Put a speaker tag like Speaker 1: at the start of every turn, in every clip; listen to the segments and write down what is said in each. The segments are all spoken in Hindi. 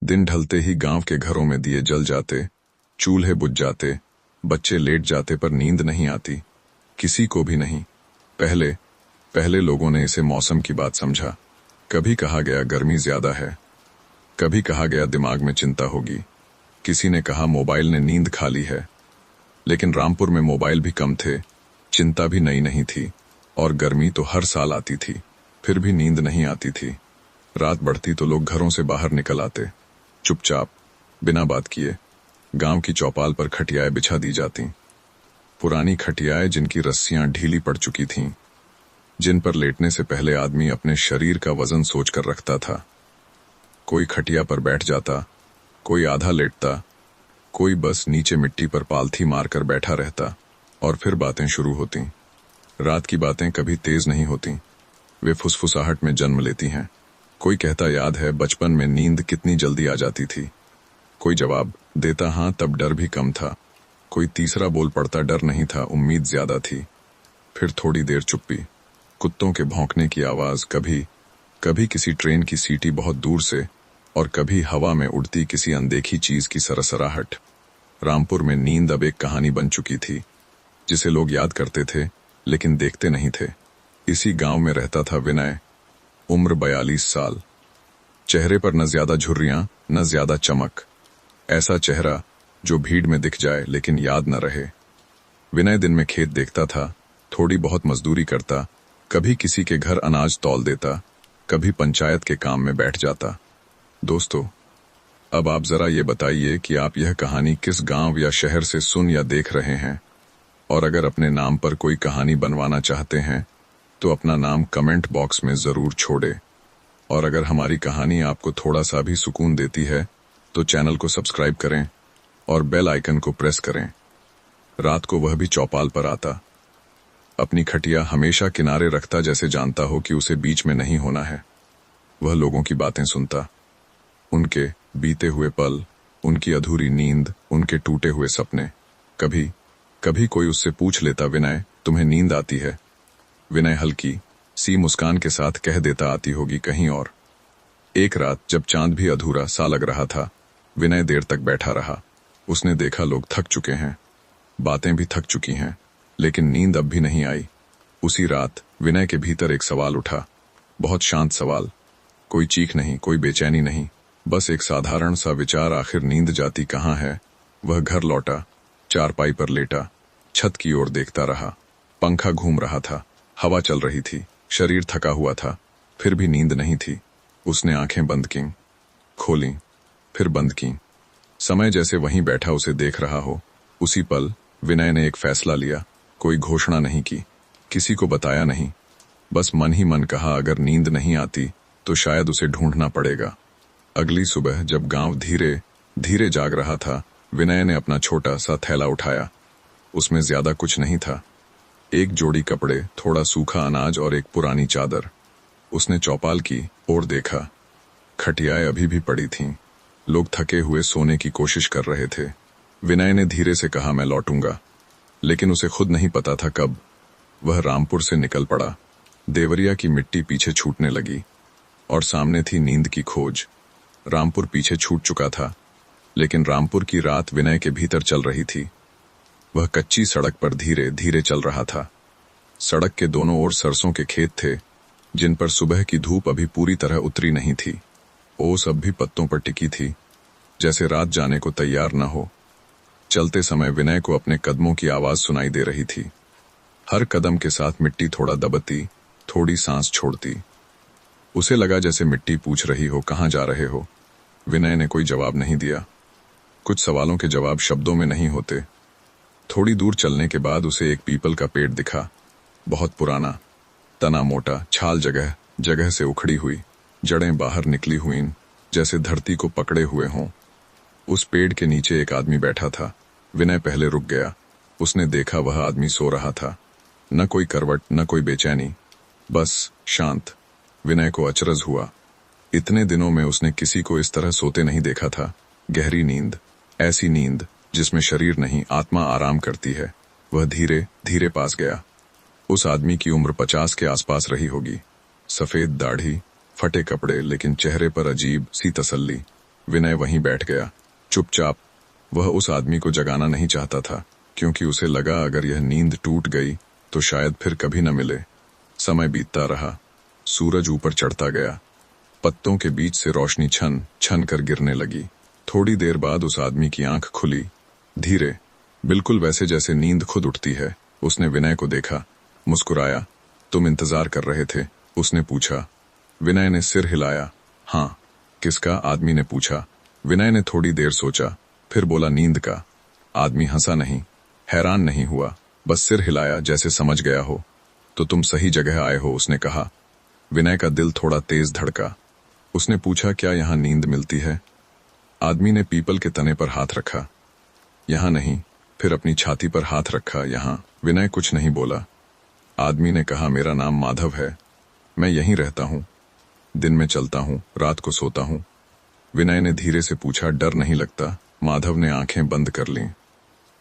Speaker 1: दिन ढलते ही गांव के घरों में दिए जल जाते, चूल्हे बुझ जाते, बच्चे लेट जाते पर नींद नहीं आती, किसी को भी नहीं। पहले पहले लोगों ने इसे मौसम की बात समझा। कभी कहा गया गर्मी ज्यादा है, कभी कहा गया दिमाग में चिंता होगी, किसी ने कहा मोबाइल ने नींद खा ली है। लेकिन रामपुर में मोबाइल भी कम थे, चिंता भी नई नहीं थी, और गर्मी तो हर साल आती थी, फिर भी नींद नहीं आती थी। रात बढ़ती तो लोग घरों से बाहर निकल आते, चुपचाप, बिना बात किए। गांव की चौपाल पर खटियाएं बिछा दी जाती, पुरानी खटियाएं जिनकी रस्सियां ढीली पड़ चुकी थीं, जिन पर लेटने से पहले आदमी अपने शरीर का वजन सोचकर रखता था। कोई खटिया पर बैठ जाता, कोई आधा लेटता, कोई बस नीचे मिट्टी पर पालथी मारकर बैठा रहता, और फिर बातें शुरू होती। रात की बातें कभी तेज नहीं होती, वे फुसफुसाहट में जन्म लेती हैं। कोई कहता याद है बचपन में नींद कितनी जल्दी आ जाती थी। कोई जवाब देता हाँ तब डर भी कम था। कोई तीसरा बोल पड़ता डर नहीं था, उम्मीद ज्यादा थी। फिर थोड़ी देर चुप्पी, कुत्तों के भौंकने की आवाज, कभी कभी किसी ट्रेन की सीटी बहुत दूर से, और कभी हवा में उड़ती किसी अनदेखी चीज की सरसराहट। रामपुर में नींद अब एक कहानी बन चुकी थी, जिसे लोग याद करते थे लेकिन देखते नहीं थे। इसी गांव में रहता था विनय, उम्र 42 साल। चेहरे पर न ज्यादा झुर्रियां, न ज्यादा चमक, ऐसा चेहरा जो भीड़ में दिख जाए लेकिन याद न रहे। विनय दिन में खेत देखता था, थोड़ी बहुत मजदूरी करता, कभी किसी के घर अनाज तौल देता, कभी पंचायत के काम में बैठ जाता। दोस्तों, अब आप जरा ये बताइए कि आप यह कहानी किस गांव या शहर से सुन या देख रहे हैं, और अगर अपने नाम पर कोई कहानी बनवाना चाहते हैं तो अपना नाम कमेंट बॉक्स में जरूर छोड़े। और अगर हमारी कहानी आपको थोड़ा सा भी सुकून देती है तो चैनल को सब्सक्राइब करें और बेल आइकन को प्रेस करें। रात को वह भी चौपाल पर आता, अपनी खटिया हमेशा किनारे रखता, जैसे जानता हो कि उसे बीच में नहीं होना है। वह लोगों की बातें सुनता, उनके बीते हुए पल, उनकी अधूरी नींद, उनके टूटे हुए सपने। कभी कभी कोई उससे पूछ लेता, विनय तुम्हें नींद आती है? विनय हल्की सी मुस्कान के साथ कह देता, आती होगी कहीं और। एक रात जब चांद भी अधूरा सा लग रहा था, विनय देर तक बैठा रहा। उसने देखा लोग थक चुके हैं, बातें भी थक चुकी हैं, लेकिन नींद अब भी नहीं आई। उसी रात विनय के भीतर एक सवाल उठा, बहुत शांत सवाल। कोई चीख नहीं, कोई बेचैनी नहीं, बस एक साधारण सा विचार, आखिर नींद जाती कहाँ है? वह घर लौटा, चारपाई पर लेटा, छत की ओर देखता रहा। पंखा घूम रहा था, हवा चल रही थी, शरीर थका हुआ था, फिर भी नींद नहीं थी। उसने आंखें बंद की, खोली, फिर बंद की। समय जैसे वहीं बैठा उसे देख रहा हो। उसी पल विनय ने एक फैसला लिया। कोई घोषणा नहीं की, किसी को बताया नहीं, बस मन ही मन कहा, अगर नींद नहीं आती तो शायद उसे ढूंढना पड़ेगा। अगली सुबह जब गांव धीरे धीरे जाग रहा था, विनय ने अपना छोटा सा थैला उठाया। उसमें ज्यादा कुछ नहीं था, एक जोड़ी कपड़े, थोड़ा सूखा अनाज और एक पुरानी चादर। उसने चौपाल की ओर देखा, खटियाएं अभी भी पड़ी थीं, लोग थके हुए सोने की कोशिश कर रहे थे। विनय ने धीरे से कहा, मैं लौटूंगा, लेकिन उसे खुद नहीं पता था कब। वह रामपुर से निकल पड़ा। देवरिया की मिट्टी पीछे छूटने लगी, और सामने थी नींद की खोज। रामपुर पीछे छूट चुका था, लेकिन रामपुर की रात विनय के भीतर चल रही थी। वह कच्ची सड़क पर धीरे धीरे चल रहा था। सड़क के दोनों ओर सरसों के खेत थे, जिन पर सुबह की धूप अभी पूरी तरह उतरी नहीं थी। ओस अब भी पत्तों पर टिकी थी, जैसे रात जाने को तैयार न हो। चलते समय विनय को अपने कदमों की आवाज सुनाई दे रही थी। हर कदम के साथ मिट्टी थोड़ा दबती, थोड़ी सांस छोड़ती। उसे लगा जैसे मिट्टी पूछ रही हो, कहाँ जा रहे हो? विनय ने कोई जवाब नहीं दिया। कुछ सवालों के जवाब शब्दों में नहीं होते। थोड़ी दूर चलने के बाद उसे एक पीपल का पेड़ दिखा, बहुत पुराना, तना मोटा, छाल जगह जगह से उखड़ी हुई, जड़ें बाहर निकली हुई, जैसे धरती को पकड़े हुए हों। उस पेड़ के नीचे एक आदमी बैठा था। विनय पहले रुक गया। उसने देखा वह आदमी सो रहा था, न कोई करवट, न कोई बेचैनी, बस शांत। विनय को अचरज हुआ, इतने दिनों में उसने किसी को इस तरह सोते नहीं देखा था। गहरी नींद, ऐसी नींद जिसमें शरीर नहीं, आत्मा आराम करती है। वह धीरे धीरे पास गया। उस आदमी की उम्र 50 के आसपास रही होगी। सफेद दाढ़ी, फटे कपड़े, लेकिन चेहरे पर अजीब सी तसल्ली। विनय वहीं बैठ गया, चुपचाप। वह उस आदमी को जगाना नहीं चाहता था, क्योंकि उसे लगा अगर यह नींद टूट गई तो शायद फिर कभी न मिले। समय बीतता रहा, सूरज ऊपर चढ़ता गया, पत्तों के बीच से रोशनी छन छन कर गिरने लगी। थोड़ी देर बाद उस आदमी की आंख खुली, धीरे, बिल्कुल वैसे जैसे नींद खुद उठती है। उसने विनय को देखा, मुस्कुराया। तुम इंतजार कर रहे थे? उसने पूछा। विनय ने सिर हिलाया। हाँ। किसका? आदमी ने पूछा। विनय ने थोड़ी देर सोचा, फिर बोला, नींद का। आदमी हंसा नहीं, हैरान नहीं हुआ, बस सिर हिलाया जैसे समझ गया हो। तो तुम सही जगह आए हो, उसने कहा। विनय का दिल थोड़ा तेज धड़का। उसने पूछा, क्या यहाँ नींद मिलती है? आदमी ने पीपल के तने पर हाथ रखा। यहाँ नहीं। फिर अपनी छाती पर हाथ रखा। यहाँ। विनय कुछ नहीं बोला। आदमी ने कहा, मेरा नाम माधव है, मैं यहीं रहता हूँ। दिन में चलता हूँ, रात को सोता हूँ। विनय ने धीरे से पूछा, डर नहीं लगता? माधव ने आंखें बंद कर लीं।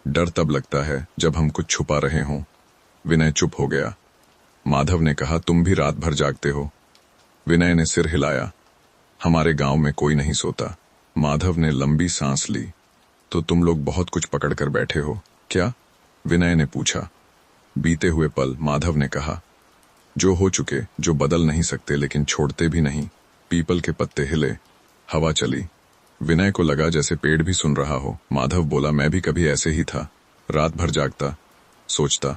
Speaker 1: डर तब लगता है जब हम कुछ छुपा रहे हों। विनय चुप हो गया। माधव ने कहा, तुम भी रात भर जागते हो? विनय ने सिर हिलाया। हमारे गांव में कोई नहीं सोता। माधव ने लंबी सांस ली। तो तुम लोग बहुत कुछ पकड़ कर बैठे हो क्या? विनय ने पूछा। बीते हुए पल, माधव ने कहा, जो हो चुके, जो बदल नहीं सकते लेकिन छोड़ते भी नहीं। पीपल के पत्ते हिले, हवा चली। विनय को लगा जैसे पेड़ भी सुन रहा हो। माधव बोला, मैं भी कभी ऐसे ही था, रात भर जागता, सोचता,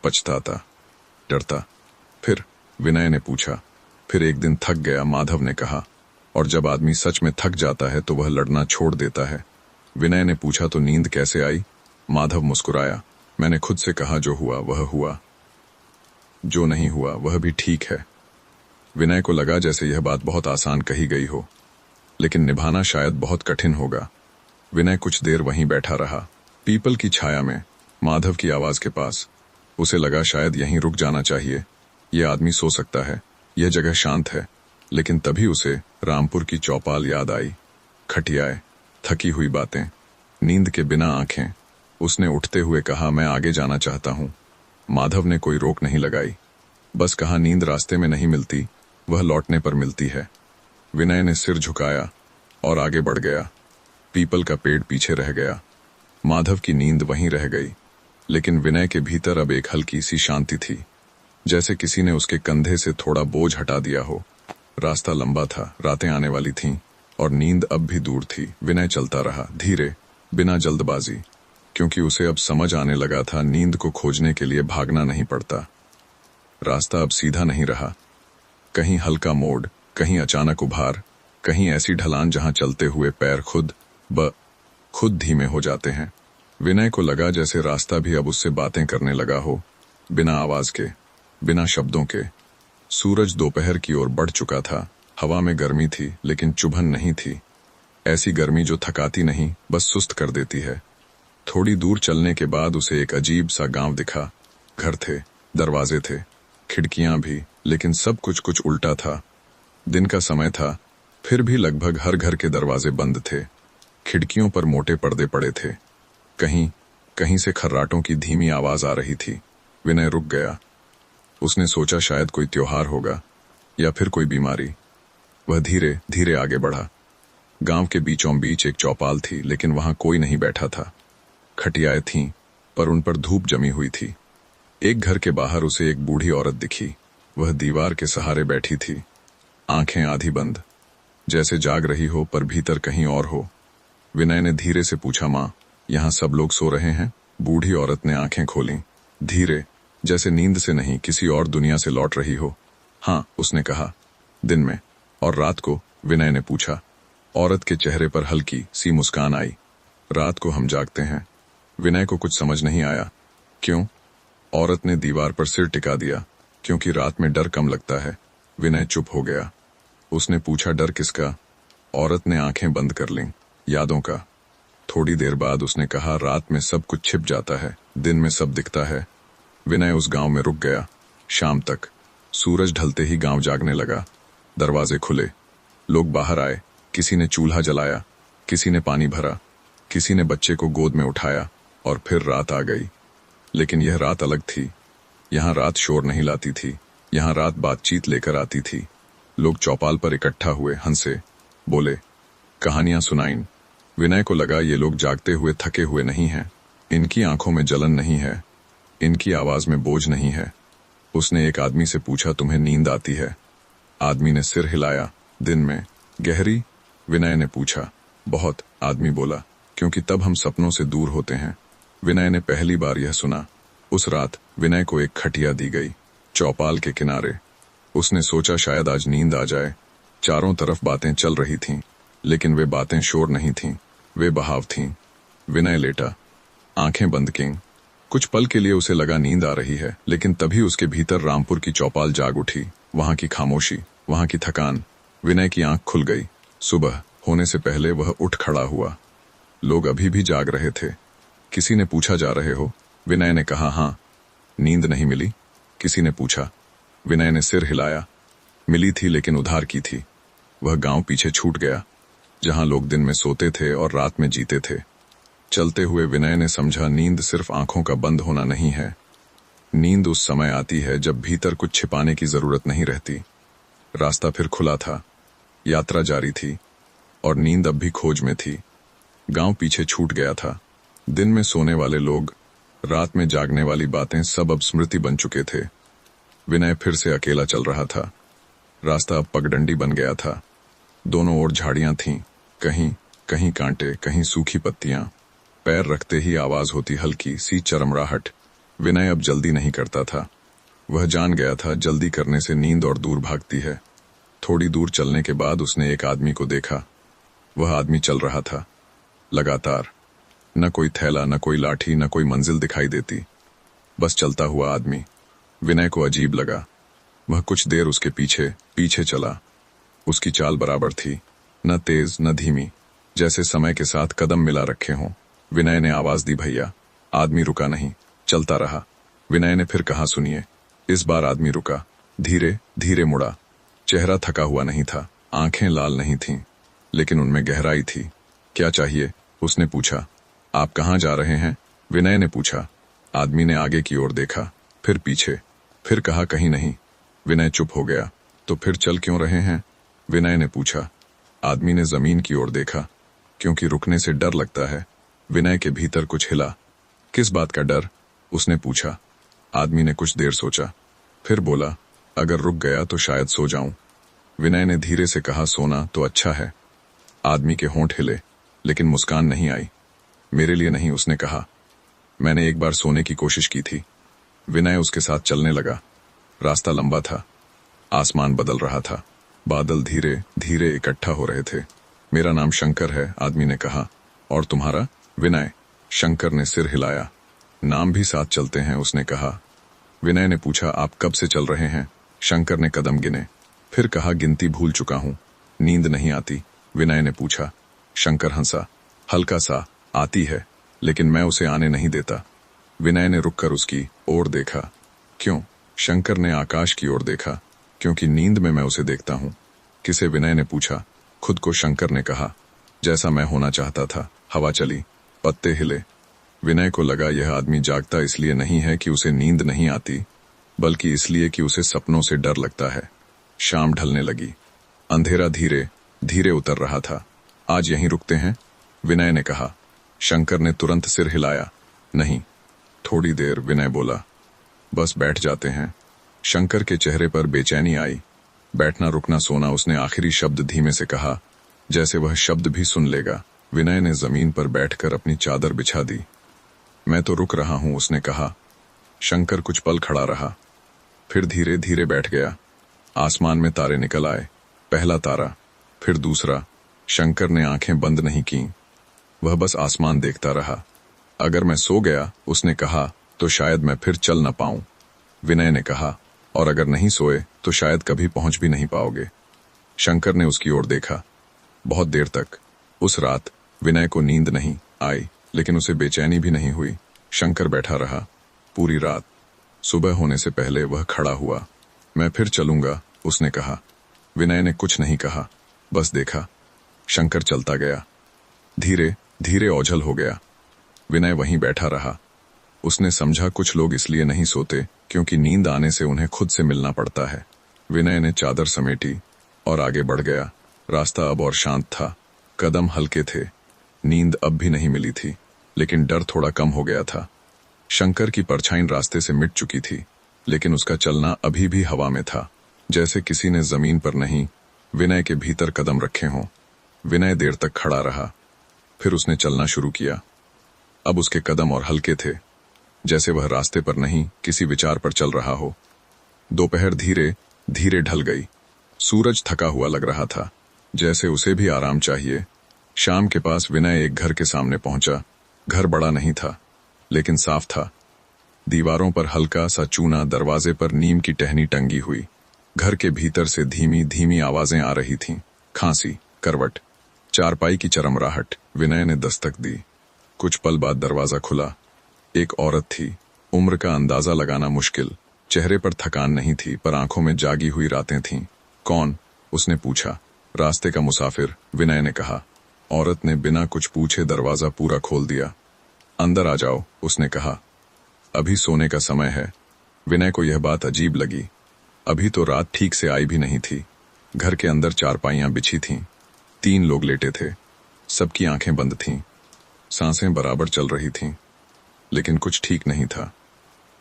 Speaker 1: पछताता, डरता। फिर? विनय ने पूछा। फिर एक दिन थक गया, माधव ने कहा। और जब आदमी सच में थक जाता है तो वह लड़ना छोड़ देता है। विनय ने पूछा, तो नींद कैसे आई? माधव मुस्कुराया। मैंने खुद से कहा, जो हुआ वह हुआ, जो नहीं हुआ वह भी ठीक है। विनय को लगा जैसे यह बात बहुत आसान कही गई हो, लेकिन निभाना शायद बहुत कठिन होगा। विनय कुछ देर वहीं बैठा रहा, पीपल की छाया में, माधव की आवाज के पास। उसे लगा शायद यहीं रुक जाना चाहिए। यह आदमी सो सकता है, यह जगह शांत है। लेकिन तभी उसे रामपुर की चौपाल याद आई। खटियाए, थकी हुई बातें, नींद के बिना आंखें। उसने उठते हुए कहा, मैं आगे जाना चाहता हूँ। माधव ने कोई रोक नहीं लगाई, बस कहा, नींद रास्ते में नहीं मिलती, वह लौटने पर मिलती है। विनय ने सिर झुकाया और आगे बढ़ गया। पीपल का पेड़ पीछे रह गया। माधव की नींद वहीं रह गई, लेकिन विनय के भीतर अब एक हल्की सी शांति थी, जैसे किसी ने उसके कंधे से थोड़ा बोझ हटा दिया हो। रास्ता लंबा था, रातें आने वाली थीं, और नींद अब भी दूर थी। विनय चलता रहा, धीरे, बिना जल्दबाजी, क्योंकि उसे अब समझ आने लगा था, नींद को खोजने के लिए भागना नहीं पड़ता। रास्ता अब सीधा नहीं रहा, कहीं हल्का मोड़, कहीं अचानक उभार, कहीं ऐसी ढलान जहां चलते हुए पैर खुद धीमे हो जाते हैं। विनय को लगा जैसे रास्ता भी अब उससे बातें करने लगा हो, बिना आवाज के, बिना शब्दों के। सूरज दोपहर की ओर बढ़ चुका था। हवा में गर्मी थी, लेकिन चुभन नहीं थी। ऐसी गर्मी जो थकाती नहीं, बस सुस्त कर देती है। थोड़ी दूर चलने के बाद उसे एक अजीब सा गांव दिखा। घर थे, दरवाजे थे, खिड़कियां भी, लेकिन सब कुछ उल्टा था। दिन का समय था, फिर भी लगभग हर घर के दरवाजे बंद थे। खिड़कियों पर मोटे पर्दे पड़े थे। कहीं कहीं से खर्राटों की धीमी आवाज आ रही थी। विनय रुक गया। उसने सोचा शायद कोई त्योहार होगा, या फिर कोई बीमारी। वह धीरे धीरे आगे बढ़ा। गांव के बीचों बीच एक चौपाल थी, लेकिन वहां कोई नहीं बैठा था। खटियाएं थीं, पर उन पर धूप जमी हुई थी। एक घर के बाहर उसे एक बूढ़ी औरत दिखी। वह दीवार के सहारे बैठी थी, आंखें आधी बंद, जैसे जाग रही हो पर भीतर कहीं और हो। विनय ने धीरे से पूछा, माँ, यहाँ सब लोग सो रहे हैं? बूढ़ी औरत ने आंखें खोलीं, धीरे, जैसे नींद से नहीं, किसी और दुनिया से लौट रही हो। हाँ, उसने कहा। दिन में और रात को? विनय ने पूछा। औरत के चेहरे पर हल्की सी मुस्कान आई। रात को हम जागते हैं। विनय को कुछ समझ नहीं आया। क्यों? औरत ने दीवार पर सिर टिका दिया। क्योंकि रात में डर कम लगता है। विनय चुप हो गया। उसने पूछा, डर किसका? औरत ने आंखें बंद कर लीं। यादों का। थोड़ी देर बाद उसने कहा, रात में सब कुछ छिप जाता है, दिन में सब दिखता है। विनय उस गांव में रुक गया। शाम तक। सूरज ढलते ही गांव जागने लगा। दरवाजे खुले, लोग बाहर आए। किसी ने चूल्हा जलाया, किसी ने पानी भरा, किसी ने बच्चे को गोद में उठाया, और फिर रात आ गई। लेकिन यह रात अलग थी। यहाँ रात शोर नहीं लाती थी, यहाँ रात बातचीत लेकर आती थी। लोग चौपाल पर इकट्ठा हुए, हंसे, बोले, कहानियां सुनाईं। विनय को लगा ये लोग जागते हुए थके हुए नहीं हैं, इनकी आंखों में जलन नहीं है, इनकी आवाज में बोझ नहीं है। उसने एक आदमी से पूछा, तुम्हें नींद आती है? आदमी ने सिर हिलाया। दिन में? गहरी? विनय ने पूछा। बहुत, आदमी बोला, क्योंकि तब हम सपनों से दूर होते हैं। विनय ने पहली बार यह सुना। उस रात विनय को एक खटिया दी गई, चौपाल के किनारे। उसने सोचा शायद आज नींद आ जाए। चारों तरफ बातें चल रही थीं, लेकिन वे बातें शोर नहीं थीं, वे बहाव थीं। विनय लेटा, आंखें बंद कीं। कुछ पल के लिए उसे लगा नींद आ रही है, लेकिन तभी उसके भीतर रामपुर की चौपाल जाग उठी। वहां की खामोशी, वहां की थकान। विनय की आंख खुल गई। सुबह होने से पहले वह उठ खड़ा हुआ। लोग अभी भी जाग रहे थे। किसी ने पूछा, जा रहे हो? विनय ने कहा, हाँ। नींद नहीं मिली? किसी ने पूछा। विनय ने सिर हिलाया। मिली थी, लेकिन उधार की थी। वह गांव पीछे छूट गया, जहां लोग दिन में सोते थे और रात में जीते थे। चलते हुए विनय ने समझा, नींद सिर्फ आंखों का बंद होना नहीं है। नींद उस समय आती है जब भीतर कुछ छिपाने की जरूरत नहीं रहती। रास्ता फिर खुला था, यात्रा जारी थी, और नींद अब भी खोज में थी। गांव पीछे छूट गया था। दिन में सोने वाले लोग, रात में जागने वाली बातें सब अब स्मृति बन चुके थे। विनय फिर से अकेला चल रहा था। रास्ता अब पगडंडी बन गया था। दोनों ओर झाड़ियां थीं, कहीं कहीं कांटे, कहीं सूखी पत्तियां। पैर रखते ही आवाज होती हल्की सी चरमराहट। विनय अब जल्दी नहीं करता था। वह जान गया था, जल्दी करने से नींद और दूर भागती है। थोड़ी दूर चलने के बाद उसने एक आदमी को देखा। वह आदमी चल रहा था लगातार। न कोई थैला, न कोई लाठी, न कोई मंजिल दिखाई देती, बस चलता हुआ आदमी। विनय को अजीब लगा। वह कुछ देर उसके पीछे पीछे चला। उसकी चाल बराबर थी, न तेज न धीमी, जैसे समय के साथ कदम मिला रखे हों। विनय ने आवाज दी, भैया। आदमी रुका नहीं, चलता रहा। विनय ने फिर कहा, सुनिए। इस बार आदमी रुका, धीरे धीरे मुड़ा। चेहरा थका हुआ नहीं था, आंखें लाल नहीं थीं, लेकिन उनमें गहराई थी। क्या चाहिए? उसने पूछा। आप कहाँ जा रहे हैं? विनय ने पूछा। आदमी ने आगे की ओर देखा, फिर पीछे, फिर कहा, कहीं नहीं। विनय चुप हो गया। तो फिर चल क्यों रहे हैं? विनय ने पूछा। आदमी ने जमीन की ओर देखा। क्योंकि रुकने से डर लगता है। विनय के भीतर कुछ हिला। किस बात का डर? उसने पूछा। आदमी ने कुछ देर सोचा, फिर बोला, अगर रुक गया तो शायद सो जाऊं। विनय ने धीरे से कहा, सोना तो अच्छा है। आदमी के होंठ हिले, लेकिन मुस्कान नहीं आई। मेरे लिए नहीं, उसने कहा। मैंने एक बार सोने की कोशिश की थी। विनय उसके साथ चलने लगा। रास्ता लंबा था, आसमान बदल रहा था, बादल धीरे धीरे इकट्ठा हो रहे थे। मेरा नाम शंकर है, आदमी ने कहा। और तुम्हारा? विनय। शंकर ने सिर हिलाया। नाम भी साथ चलते हैं, उसने कहा। विनय ने पूछा, आप कब से चल रहे हैं? शंकर ने कदम गिने, फिर कहा, गिनती भूल चुका हूं। नींद नहीं आती? विनय ने पूछा। शंकर हंसा, हल्का सा। आती है, लेकिन मैं उसे आने नहीं देता। विनय ने रुककर उसकी ओर देखा। क्यों? शंकर ने आकाश की ओर देखा। क्योंकि नींद में मैं उसे देखता हूं। किसे? विनय ने पूछा। खुद को, शंकर ने कहा। जैसा मैं होना चाहता था। हवा चली, पत्ते हिले। विनय को लगा यह आदमी जागता इसलिए नहीं है कि उसे नींद नहीं आती, बल्कि इसलिए कि उसे सपनों से डर लगता है। शाम ढलने लगी। अंधेरा धीरे धीरे उतर रहा था। आज यहीं रुकते हैं? विनय ने कहा। शंकर ने तुरंत सिर हिलाया। नहीं। थोड़ी देर, विनय बोला। बस बैठ जाते हैं। शंकर के चेहरे पर बेचैनी आई। बैठना, रुकना, सोना, उसने आखिरी शब्द धीमे से कहा, जैसे वह शब्द भी सुन लेगा। विनय ने जमीन पर बैठकर अपनी चादर बिछा दी। मैं तो रुक रहा हूं, उसने कहा। शंकर कुछ पल खड़ा रहा, फिर धीरे धीरे बैठ गया। आसमान में तारे निकल आए। पहला तारा, फिर दूसरा। शंकर ने आंखें बंद नहीं कीं। वह बस आसमान देखता रहा। अगर मैं सो गया, उसने कहा, तो शायद मैं फिर चल न पाऊं। विनय ने कहा, और अगर नहीं सोए तो शायद कभी पहुंच भी नहीं पाओगे। शंकर ने उसकी ओर देखा। बहुत देर तक उस रात विनय को नींद नहीं आई, लेकिन उसे बेचैनी भी नहीं हुई। शंकर बैठा रहा पूरी रात। सुबह होने से पहले वह खड़ा हुआ। मैं फिर चलूंगा, उसने कहा। विनय ने कुछ नहीं कहा, बस देखा। शंकर चलता गया। धीरे धीरे ओझल हो गया। विनय वहीं बैठा रहा। उसने समझा, कुछ लोग इसलिए नहीं सोते क्योंकि नींद आने से उन्हें खुद से मिलना पड़ता है। विनय ने चादर समेटी और आगे बढ़ गया। रास्ता अब और शांत था। कदम हल्के थे। नींद अब भी नहीं मिली थी, लेकिन डर थोड़ा कम हो गया था। शंकर की परछाई रास्ते से मिट चुकी थी, लेकिन उसका चलना अभी भी हवा में था, जैसे किसी ने जमीन पर नहीं, विनय के भीतर कदम रखे हों। विनय देर तक खड़ा रहा, फिर उसने चलना शुरू किया। अब उसके कदम और हल्के थे, जैसे वह रास्ते पर नहीं, किसी विचार पर चल रहा हो। दोपहर धीरे धीरे ढल गई। सूरज थका हुआ लग रहा था, जैसे उसे भी आराम चाहिए। शाम के पास विनय एक घर के सामने पहुंचा। घर बड़ा नहीं था, लेकिन साफ था। दीवारों पर हल्का सा चूना, दरवाजे पर नीम की टहनी टंगी हुई। घर के भीतर से धीमी धीमी आवाजें आ रही थीं। खांसी, करवट, चारपाई की चरमराहट। विनय ने दस्तक दी। कुछ पल बाद दरवाजा खुला। एक औरत थी, उम्र का अंदाजा लगाना मुश्किल। चेहरे पर थकान नहीं थी, पर आंखों में जागी हुई रातें थीं। कौन? उसने पूछा। रास्ते का मुसाफिर, विनय ने कहा। औरत ने बिना कुछ पूछे दरवाजा पूरा खोल दिया। अंदर आ जाओ, उसने कहा। अभी सोने का समय है। विनय को यह बात अजीब लगी। अभी तो रात ठीक से आई भी नहीं थी। घर के अंदर चारपाइयां बिछी थीं। 3 लोग लेटे थे। सबकी आंखें बंद थीं। सांसें बराबर चल रही थीं, लेकिन कुछ ठीक नहीं था।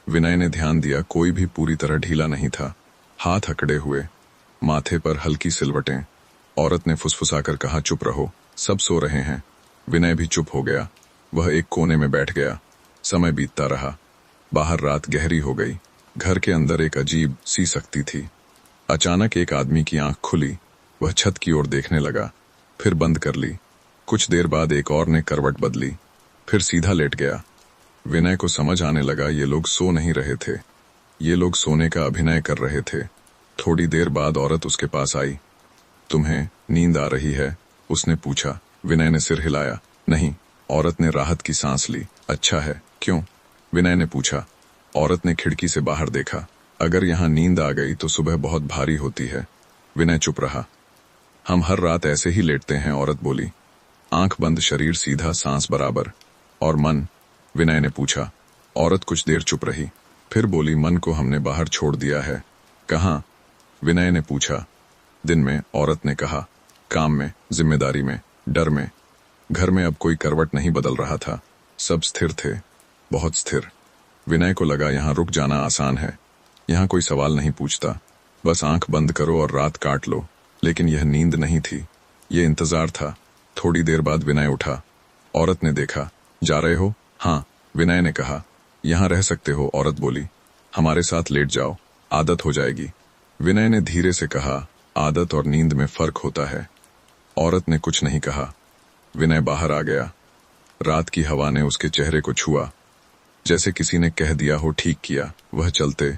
Speaker 1: विनय ने ध्यान दिया, कोई भी पूरी तरह ढीला नहीं था। हाथ अकड़े हुए, माथे पर हल्की सिलवटें। औरत ने फुसफुसाकर कहा, चुप रहो, सब सो रहे हैं। विनय भी चुप हो गया। वह एक कोने में बैठ गया। समय बीतता रहा। बाहर रात गहरी हो गई। घर के अंदर एक अजीब सी सख्ती थी। अचानक एक आदमी की आंख खुली। वह छत की ओर देखने लगा, फिर बंद कर ली। कुछ देर बाद एक और ने करवट बदली, फिर सीधा लेट गया। विनय को समझ आने लगा, ये लोग सो नहीं रहे थे, ये लोग सोने का अभिनय कर रहे थे। थोड़ी देर बाद औरत उसके पास आई। तुम्हें नींद आ रही है? उसने पूछा। विनय ने सिर हिलाया। नहीं। औरत ने राहत की सांस ली। अच्छा है, क्यों? विनय ने पूछा। औरत ने खिड़की से बाहर देखा। अगर यहाँ नींद आ गई तो सुबह बहुत भारी होती है। विनय चुप रहा। हम हर रात ऐसे ही लेटते हैं, औरत बोली। आंख बंद, शरीर सीधा, सांस बराबर। और मन? विनय ने पूछा। औरत कुछ देर चुप रही, फिर बोली, मन को हमने बाहर छोड़ दिया है। कहाँ? विनय ने पूछा। दिन में, औरत ने कहा। काम में, जिम्मेदारी में, डर में। घर में अब कोई करवट नहीं बदल रहा था। सब स्थिर थे, बहुत स्थिर। विनय को लगा, यहाँ रुक जाना आसान है। यहाँ कोई सवाल नहीं पूछता, बस आंख बंद करो और रात काट लो। लेकिन यह नींद नहीं थी, ये इंतजार था। थोड़ी देर बाद विनय उठा। औरत ने देखा। जा रहे हो? हाँ, विनय ने कहा। यहाँ रह सकते हो? औरत बोली। हमारे साथ लेट जाओ, आदत हो जाएगी। विनय ने धीरे से कहा, आदत और नींद में फर्क होता है। औरत ने कुछ नहीं कहा। विनय बाहर आ गया। रात की हवा ने उसके चेहरे को छुआ, जैसे किसी ने कह दिया हो, ठीक किया। वह चलते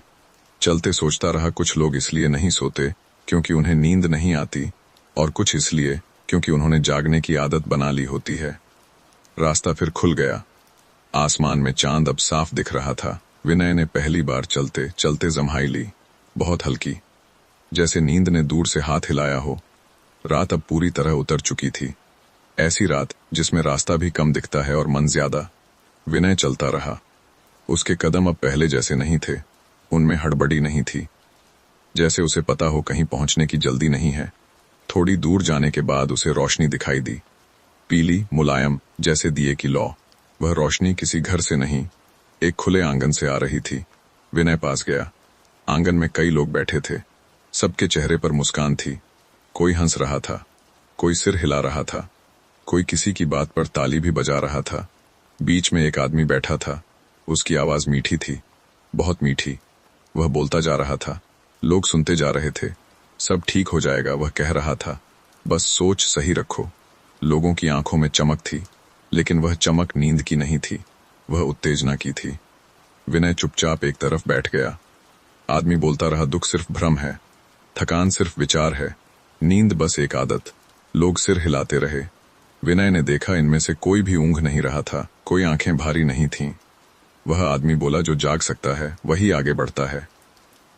Speaker 1: चलते सोचता रहा, कुछ लोग इसलिए नहीं सोते क्योंकि उन्हें नींद नहीं आती, और कुछ इसलिए क्योंकि उन्होंने जागने की आदत बना ली होती है। रास्ता फिर खुल गया। आसमान में चांद अब साफ दिख रहा था। विनय ने पहली बार चलते चलते जम्हाई ली, बहुत हल्की, जैसे नींद ने दूर से हाथ हिलाया हो। रात अब पूरी तरह उतर चुकी थी। ऐसी रात जिसमें रास्ता भी कम दिखता है और मन ज्यादा। विनय चलता रहा। उसके कदम अब पहले जैसे नहीं थे, उनमें हड़बड़ी नहीं थी, जैसे उसे पता हो कहीं पहुंचने की जल्दी नहीं है। थोड़ी दूर जाने के बाद उसे रोशनी दिखाई दी, पीली, मुलायम, जैसे दिए की लौ। वह रोशनी किसी घर से नहीं, एक खुले आंगन से आ रही थी। विनय पास गया। आंगन में कई लोग बैठे थे। सबके चेहरे पर मुस्कान थी। कोई हंस रहा था, कोई सिर हिला रहा था, कोई किसी की बात पर ताली भी बजा रहा था। बीच में एक आदमी बैठा था। उसकी आवाज मीठी थी, बहुत मीठी। वह बोलता जा रहा था, लोग सुनते जा रहे थे। सब ठीक हो जाएगा, वह कह रहा था, बस सोच सही रखो। लोगों की आंखों में चमक थी, लेकिन वह चमक नींद की नहीं थी, वह उत्तेजना की थी। विनय चुपचाप एक तरफ बैठ गया। आदमी बोलता रहा, दुख सिर्फ भ्रम है, थकान सिर्फ विचार है, नींद बस एक आदत। लोग सिर हिलाते रहे। विनय ने देखा, इनमें से कोई भी ऊँघ नहीं रहा था, कोई आंखें भारी नहीं थीं। वह आदमी बोला, जो जाग सकता है वही आगे बढ़ता है।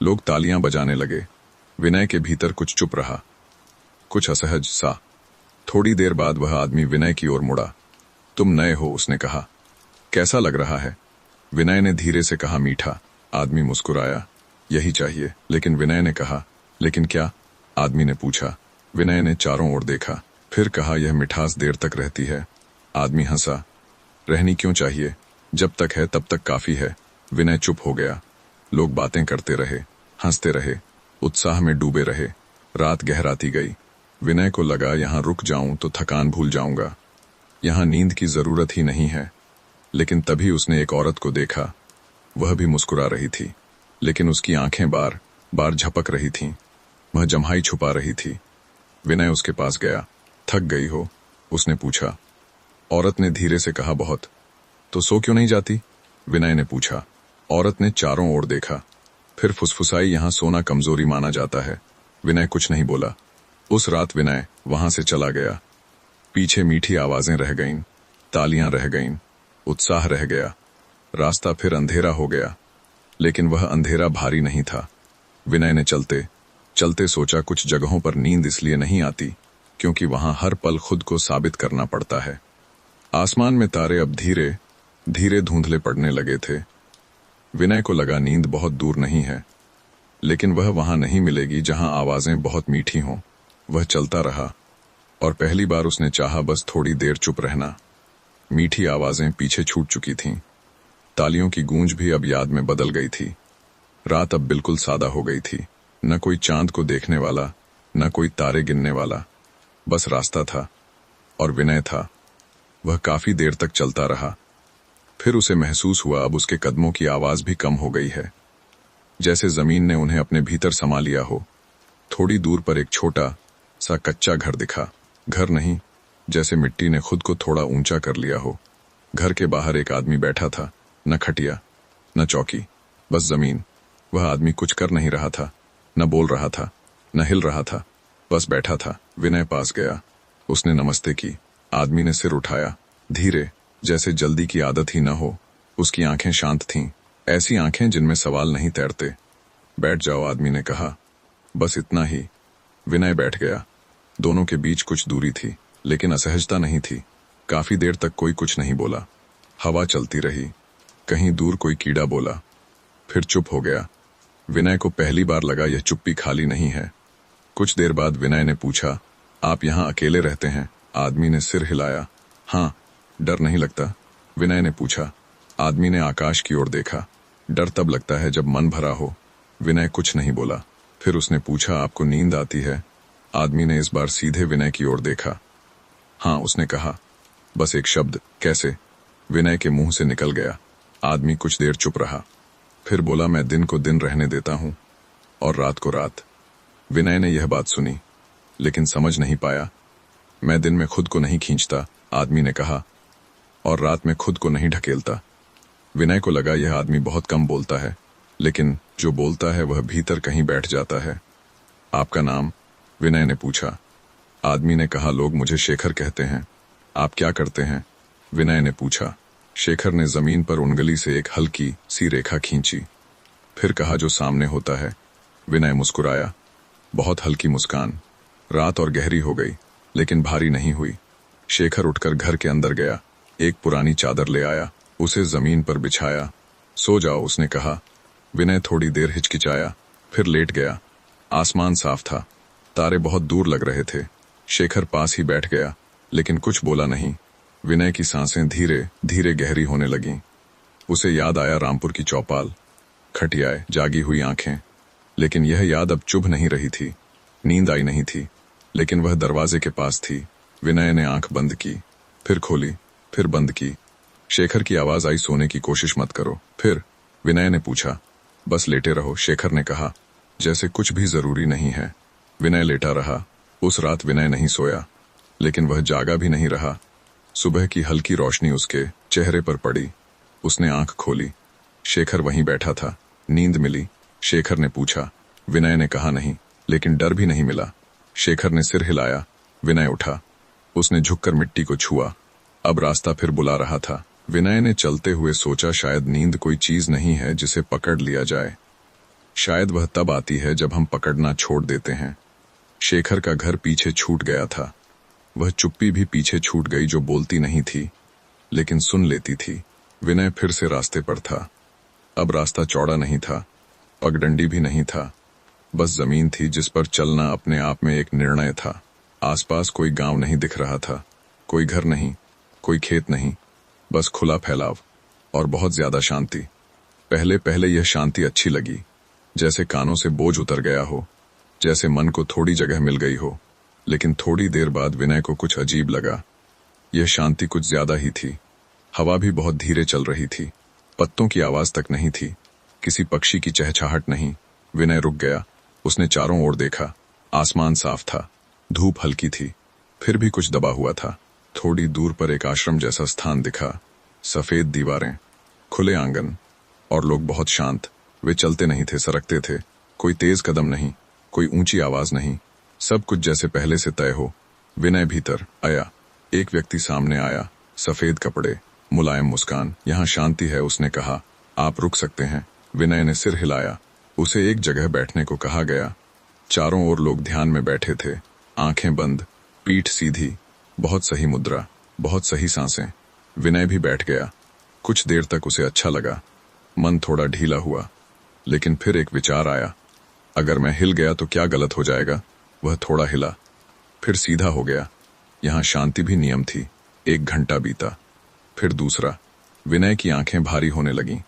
Speaker 1: लोग तालियां बजाने लगे। विनय के भीतर कुछ चुप रहा, कुछ असहज सा। थोड़ी देर बाद वह आदमी विनय की ओर मुड़ा। तुम नए हो, उसने कहा। कैसा लग रहा है? विनय ने धीरे से कहा, मीठा। आदमी मुस्कुराया। यही चाहिए। लेकिन विनय ने कहा, लेकिन क्या? आदमी ने पूछा। विनय ने चारों ओर देखा। फिर कहा, यह मिठास देर तक रहती है। आदमी हंसा। रहनी क्यों चाहिए, जब तक है तब तक काफी है। विनय चुप हो गया। लोग बातें करते रहे, हंसते रहे, उत्साह में डूबे रहे। रात गहराती गई। विनय को लगा, यहां रुक जाऊं तो थकान भूल जाऊंगा, यहां नींद की जरूरत ही नहीं है। लेकिन तभी उसने एक औरत को देखा। वह भी मुस्कुरा रही थी, लेकिन उसकी आंखें बार बार झपक रही थीं। वह जम्हाई छुपा रही थी। विनय उसके पास गया। थक गई हो, उसने पूछा। औरत ने धीरे से कहा, बहुत। तो सो क्यों नहीं जाती, विनय ने पूछा। औरत ने चारों ओर देखा, फिर फुसफुसाई, यहां सोना कमजोरी माना जाता है। विनय कुछ नहीं बोला। उस रात विनय वहां से चला गया। पीछे मीठी आवाजें रह गईं, तालियां रह गईं, उत्साह रह गया। रास्ता फिर अंधेरा हो गया, लेकिन वह अंधेरा भारी नहीं था। विनय ने चलते चलते सोचा, कुछ जगहों पर नींद इसलिए नहीं आती क्योंकि वहां हर पल खुद को साबित करना पड़ता है। आसमान में तारे अब धीरे धीरे धुंधले पड़ने लगे थे। विनय को लगा नींद बहुत दूर नहीं है, लेकिन वह वहां नहीं मिलेगी जहां आवाजें बहुत मीठी हों। वह चलता रहा, और पहली बार उसने चाहा बस थोड़ी देर चुप रहना। मीठी आवाजें पीछे छूट चुकी थीं। तालियों की गूंज भी अब याद में बदल गई थी। रात अब बिल्कुल सादा हो गई थी। न कोई चांद को देखने वाला, न कोई तारे गिनने वाला। बस रास्ता था और विनय था। वह काफी देर तक चलता रहा। फिर उसे महसूस हुआ, अब उसके कदमों की आवाज भी कम हो गई है, जैसे जमीन ने उन्हें अपने भीतर समा लिया हो। थोड़ी दूर पर एक छोटा सा कच्चा घर दिखा। घर नहीं, जैसे मिट्टी ने खुद को थोड़ा ऊंचा कर लिया हो। घर के बाहर एक आदमी बैठा था। न खटिया, न चौकी, बस जमीन। वह आदमी कुछ कर नहीं रहा था, न बोल रहा था, न हिल रहा था, बस बैठा था। विनय पास गया। उसने नमस्ते की। आदमी ने सिर उठाया, धीरे, जैसे जल्दी की आदत ही न हो। उसकी आंखें शांत थीं, ऐसी आंखें जिनमें सवाल नहीं तैरते। बैठ जाओ, आदमी ने कहा। बस इतना ही। विनय बैठ गया। दोनों के बीच कुछ दूरी थी, लेकिन असहजता नहीं थी। काफी देर तक कोई कुछ नहीं बोला। हवा चलती रही। कहीं दूर कोई कीड़ा बोला, फिर चुप हो गया। विनय को पहली बार लगा, यह चुप्पी खाली नहीं है। कुछ देर बाद विनय ने पूछा, आप यहां अकेले रहते हैं? आदमी ने सिर हिलाया। हाँ। डर नहीं लगता? विनय ने पूछा। आदमी ने आकाश की ओर देखा। डर तब लगता है जब मन भरा हो। विनय कुछ नहीं बोला। फिर उसने पूछा, आपको नींद आती है? आदमी ने इस बार सीधे विनय की ओर देखा। हाँ, उसने कहा। बस एक शब्द, कैसे, विनय के मुंह से निकल गया। आदमी कुछ देर चुप रहा, फिर बोला, मैं दिन को दिन रहने देता हूं और रात को रात। विनय ने यह बात सुनी, लेकिन समझ नहीं पाया। मैं दिन में खुद को नहीं खींचता, आदमी ने कहा, और रात में खुद को नहीं ढकेलता। विनय को लगा यह आदमी बहुत कम बोलता है, लेकिन जो बोलता है वह भीतर कहीं बैठ जाता है। आपका नाम? विनय ने पूछा। आदमी ने कहा, लोग मुझे शेखर कहते हैं। आप क्या करते हैं? विनय ने पूछा। शेखर ने जमीन पर उंगली से एक हल्की सी रेखा खींची, फिर कहा, जो सामने होता है। विनय मुस्कुराया, बहुत हल्की मुस्कान। रात और गहरी हो गई, लेकिन भारी नहीं हुई। शेखर उठकर घर के अंदर गया। एक पुरानी चादर ले आया, उसे जमीन पर बिछाया। सो जाओ, उसने कहा। विनय थोड़ी देर हिचकिचाया, फिर लेट गया। आसमान साफ था, तारे बहुत दूर लग रहे थे। शेखर पास ही बैठ गया, लेकिन कुछ बोला नहीं। विनय की सांसें धीरे धीरे गहरी होने लगीं। उसे याद आया रामपुर की चौपाल, खटियाए, जागी हुई आंखें। लेकिन यह याद अब चुभ नहीं रही थी। नींद आई नहीं थी, लेकिन वह दरवाजे के पास थी। विनय ने आंख बंद की, फिर खोली, फिर बंद की। शेखर की आवाज आई, सोने की कोशिश मत करो। फिर विनय ने पूछा, बस लेटे रहो? शेखर ने कहा, जैसे कुछ भी जरूरी नहीं है। विनय लेटा रहा। उस रात विनय नहीं सोया, लेकिन वह जागा भी नहीं रहा। सुबह की हल्की रोशनी उसके चेहरे पर पड़ी। उसने आंख खोली। शेखर वहीं बैठा था। नींद मिली? शेखर ने पूछा। विनय ने कहा, नहीं, लेकिन डर भी नहीं मिला। शेखर ने सिर हिलाया। विनय उठा। उसने झुककर मिट्टी को छुआ। अब रास्ता फिर बुला रहा था। विनय ने चलते हुए सोचा, शायद नींद कोई चीज नहीं है जिसे पकड़ लिया जाए। शायद वह तब आती है जब हम पकड़ना छोड़ देते हैं। शेखर का घर पीछे छूट गया था। वह चुप्पी भी पीछे छूट गई, जो बोलती नहीं थी, लेकिन सुन लेती थी। विनय फिर से रास्ते पर था। अब रास्ता चौड़ा नहीं था, पगडंडी भी नहीं था, बस जमीन थी जिस पर चलना अपने आप में एक निर्णय था। आसपास कोई गांव नहीं दिख रहा था, कोई घर नहीं, कोई खेत नहीं, बस खुला फैलाव और बहुत ज्यादा शांति। पहले पहले यह शांति अच्छी लगी, जैसे कानों से बोझ उतर गया हो, जैसे मन को थोड़ी जगह मिल गई हो। लेकिन थोड़ी देर बाद विनय को कुछ अजीब लगा। यह शांति कुछ ज्यादा ही थी। हवा भी बहुत धीरे चल रही थी, पत्तों की आवाज तक नहीं थी, किसी पक्षी की चहचहाहट नहीं। विनय रुक गया। उसने चारों ओर देखा। आसमान साफ था, धूप हल्की थी, फिर भी कुछ दबा हुआ था। थोड़ी दूर पर एक आश्रम जैसा स्थान दिखा। सफेद दीवारें, खुले आंगन और लोग बहुत शांत। वे चलते नहीं थे, सरकते थे। कोई तेज कदम नहीं, कोई ऊंची आवाज नहीं, सब कुछ जैसे पहले से तय हो। विनय भीतर आया। एक व्यक्ति सामने आया, सफेद कपड़े, मुलायम मुस्कान। यहाँ शांति है, उसने कहा। आप रुक सकते हैं। विनय ने सिर हिलाया। उसे एक जगह बैठने को कहा गया। चारों ओर लोग ध्यान में बैठे थे, आंखें बंद, पीठ सीधी, बहुत सही मुद्रा, बहुत सही सांसें। विनय भी बैठ गया। कुछ देर तक उसे अच्छा लगा। मन थोड़ा ढीला हुआ, लेकिन फिर एक विचार आया। अगर मैं हिल गया तो क्या गलत हो जाएगा? वह थोड़ा हिला, फिर सीधा हो गया। यहाँ शांति भी नियम थी। 1 घंटा बीता, फिर दूसरा। विनय की आंखें भारी होने लगीं,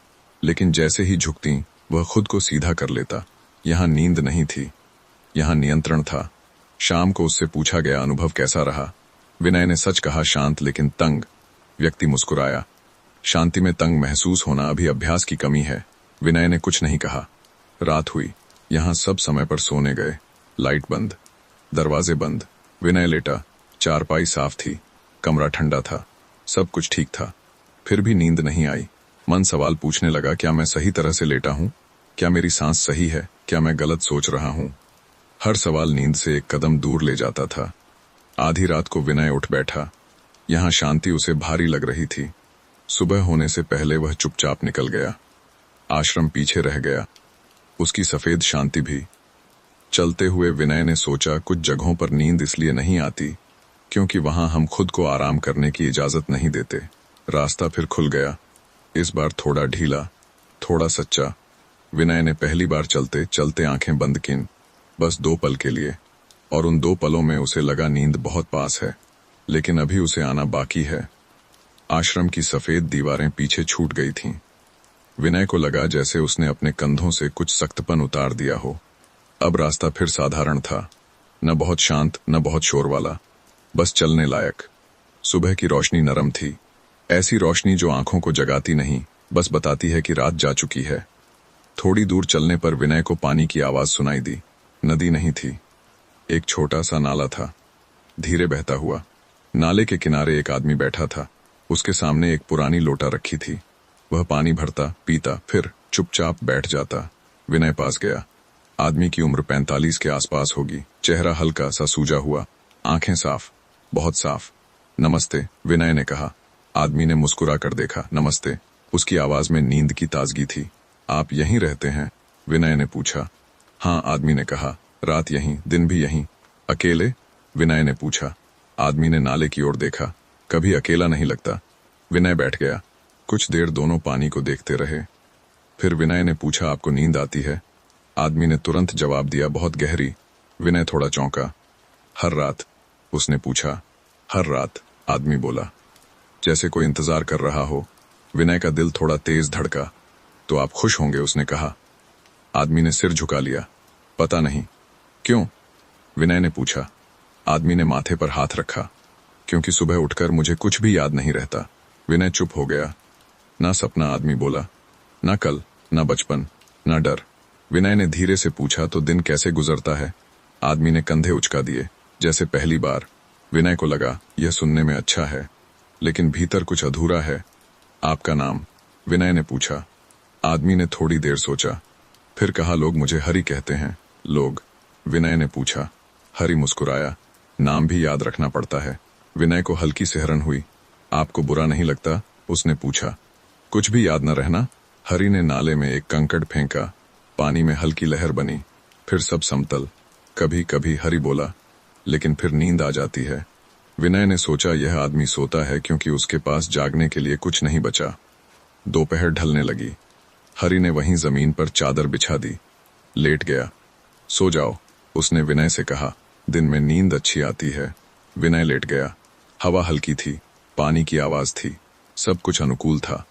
Speaker 1: लेकिन जैसे ही झुकती वह खुद को सीधा कर लेता। यहाँ नींद नहीं थी, यहाँ नियंत्रण था। शाम को उससे पूछा गया, अनुभव कैसा रहा? विनय ने सच कहा, शांत लेकिन तंग। व्यक्ति मुस्कुराया। शांति में तंग महसूस होना अभी अभ्यास की कमी है। विनय ने कुछ नहीं कहा। रात हुई। यहाँ सब समय पर सोने गए। लाइट बंद, दरवाजे बंद। विनय लेटा। चारपाई साफ थी, कमरा ठंडा था, सब कुछ ठीक था। फिर भी नींद नहीं आई। मन सवाल पूछने लगा, क्या मैं सही तरह से लेटा हूँ? क्या मेरी सांस सही है? क्या मैं गलत सोच रहा हूँ? हर सवाल नींद से एक कदम दूर ले जाता था। आधी रात को विनय उठ बैठा। यहाँ शांति उसे भारी लग रही थी। सुबह होने से पहले वह चुपचाप निकल गया। आश्रम पीछे रह गया, उसकी सफेद शांति भी। चलते हुए विनय ने सोचा, कुछ जगहों पर नींद इसलिए नहीं आती क्योंकि वहां हम खुद को आराम करने की इजाजत नहीं देते। रास्ता फिर खुल गया, इस बार थोड़ा ढीला, थोड़ा सच्चा। विनय ने पहली बार चलते चलते आंखें बंद कीं, बस 2 पल के लिए। और उन 2 पलों में उसे लगा नींद बहुत पास है, लेकिन अभी उसे आना बाकी है। आश्रम की सफेद दीवारें पीछे छूट गई थीं। विनय को लगा जैसे उसने अपने कंधों से कुछ सख्तपन उतार दिया हो। अब रास्ता फिर साधारण था, न बहुत शांत न बहुत शोर वाला, बस चलने लायक। सुबह की रोशनी नरम थी, ऐसी रोशनी जो आंखों को जगाती नहीं, बस बताती है कि रात जा चुकी है। थोड़ी दूर चलने पर विनय को पानी की आवाज सुनाई दी। नदी नहीं थी, एक छोटा सा नाला था, धीरे बहता हुआ। नाले के किनारे एक आदमी बैठा था। उसके सामने एक पुरानी लोटा रखी थी। वह पानी भरता, पीता, फिर चुपचाप बैठ जाता। विनय पास गया। आदमी की उम्र 45 के आसपास होगी। चेहरा हल्का सा सूजा हुआ, आंखें साफ, बहुत साफ। नमस्ते, विनय ने कहा। आदमी ने मुस्कुरा कर देखा। नमस्ते। उसकी आवाज में नींद की ताजगी थी। आप यहीं रहते हैं? विनय ने पूछा। हाँ, आदमी ने कहा। रात यहीं, दिन भी यहीं। अकेले? विनय ने पूछा। आदमी ने नाले की ओर देखा। कभी अकेला नहीं लगता। विनय बैठ गया। कुछ देर दोनों पानी को देखते रहे। फिर विनय ने पूछा, आपको नींद आती है? आदमी ने तुरंत जवाब दिया, बहुत गहरी। विनय थोड़ा चौंका। हर रात? उसने पूछा। हर रात, आदमी बोला, जैसे कोई इंतजार कर रहा हो। विनय का दिल थोड़ा तेज धड़का। तो आप खुश होंगे, उसने कहा। आदमी ने सिर झुका लिया। पता नहीं। क्यों? विनय ने पूछा। आदमी ने माथे पर हाथ रखा। क्योंकि सुबह उठकर मुझे कुछ भी याद नहीं रहता। विनय चुप हो गया। ना सपना, आदमी बोला, ना कल, ना बचपन, ना डर। विनय ने धीरे से पूछा, तो दिन कैसे गुजरता है? आदमी ने कंधे उचका दिए, जैसे पहली बार। विनय को लगा यह सुनने में अच्छा है, लेकिन भीतर कुछ अधूरा है। आपका नाम? विनय ने पूछा। आदमी ने थोड़ी देर सोचा, फिर कहा, लोग मुझे हरि कहते हैं। लोग? विनय ने पूछा। हरि मुस्कुराया। नाम भी याद रखना पड़ता है। विनय को हल्की सिहरन हुई। आपको बुरा नहीं लगता? उसने पूछा। कुछ भी याद न रहना? हरि ने नाले में एक कंकड़ फेंका। पानी में हल्की लहर बनी, फिर सब समतल। कभी कभी हरि बोला, लेकिन फिर नींद आ जाती है। विनय ने सोचा, यह आदमी सोता है क्योंकि उसके पास जागने के लिए कुछ नहीं बचा। दोपहर ढलने लगी। हरि ने वहीं जमीन पर चादर बिछा दी। लेट गया। सो जाओ, उसने विनय से कहा। दिन में नींद अच्छी आती है। विनय लेट गया। हवा हल्की थी, पानी की आवाज थी, सब कुछ अनुकूल था।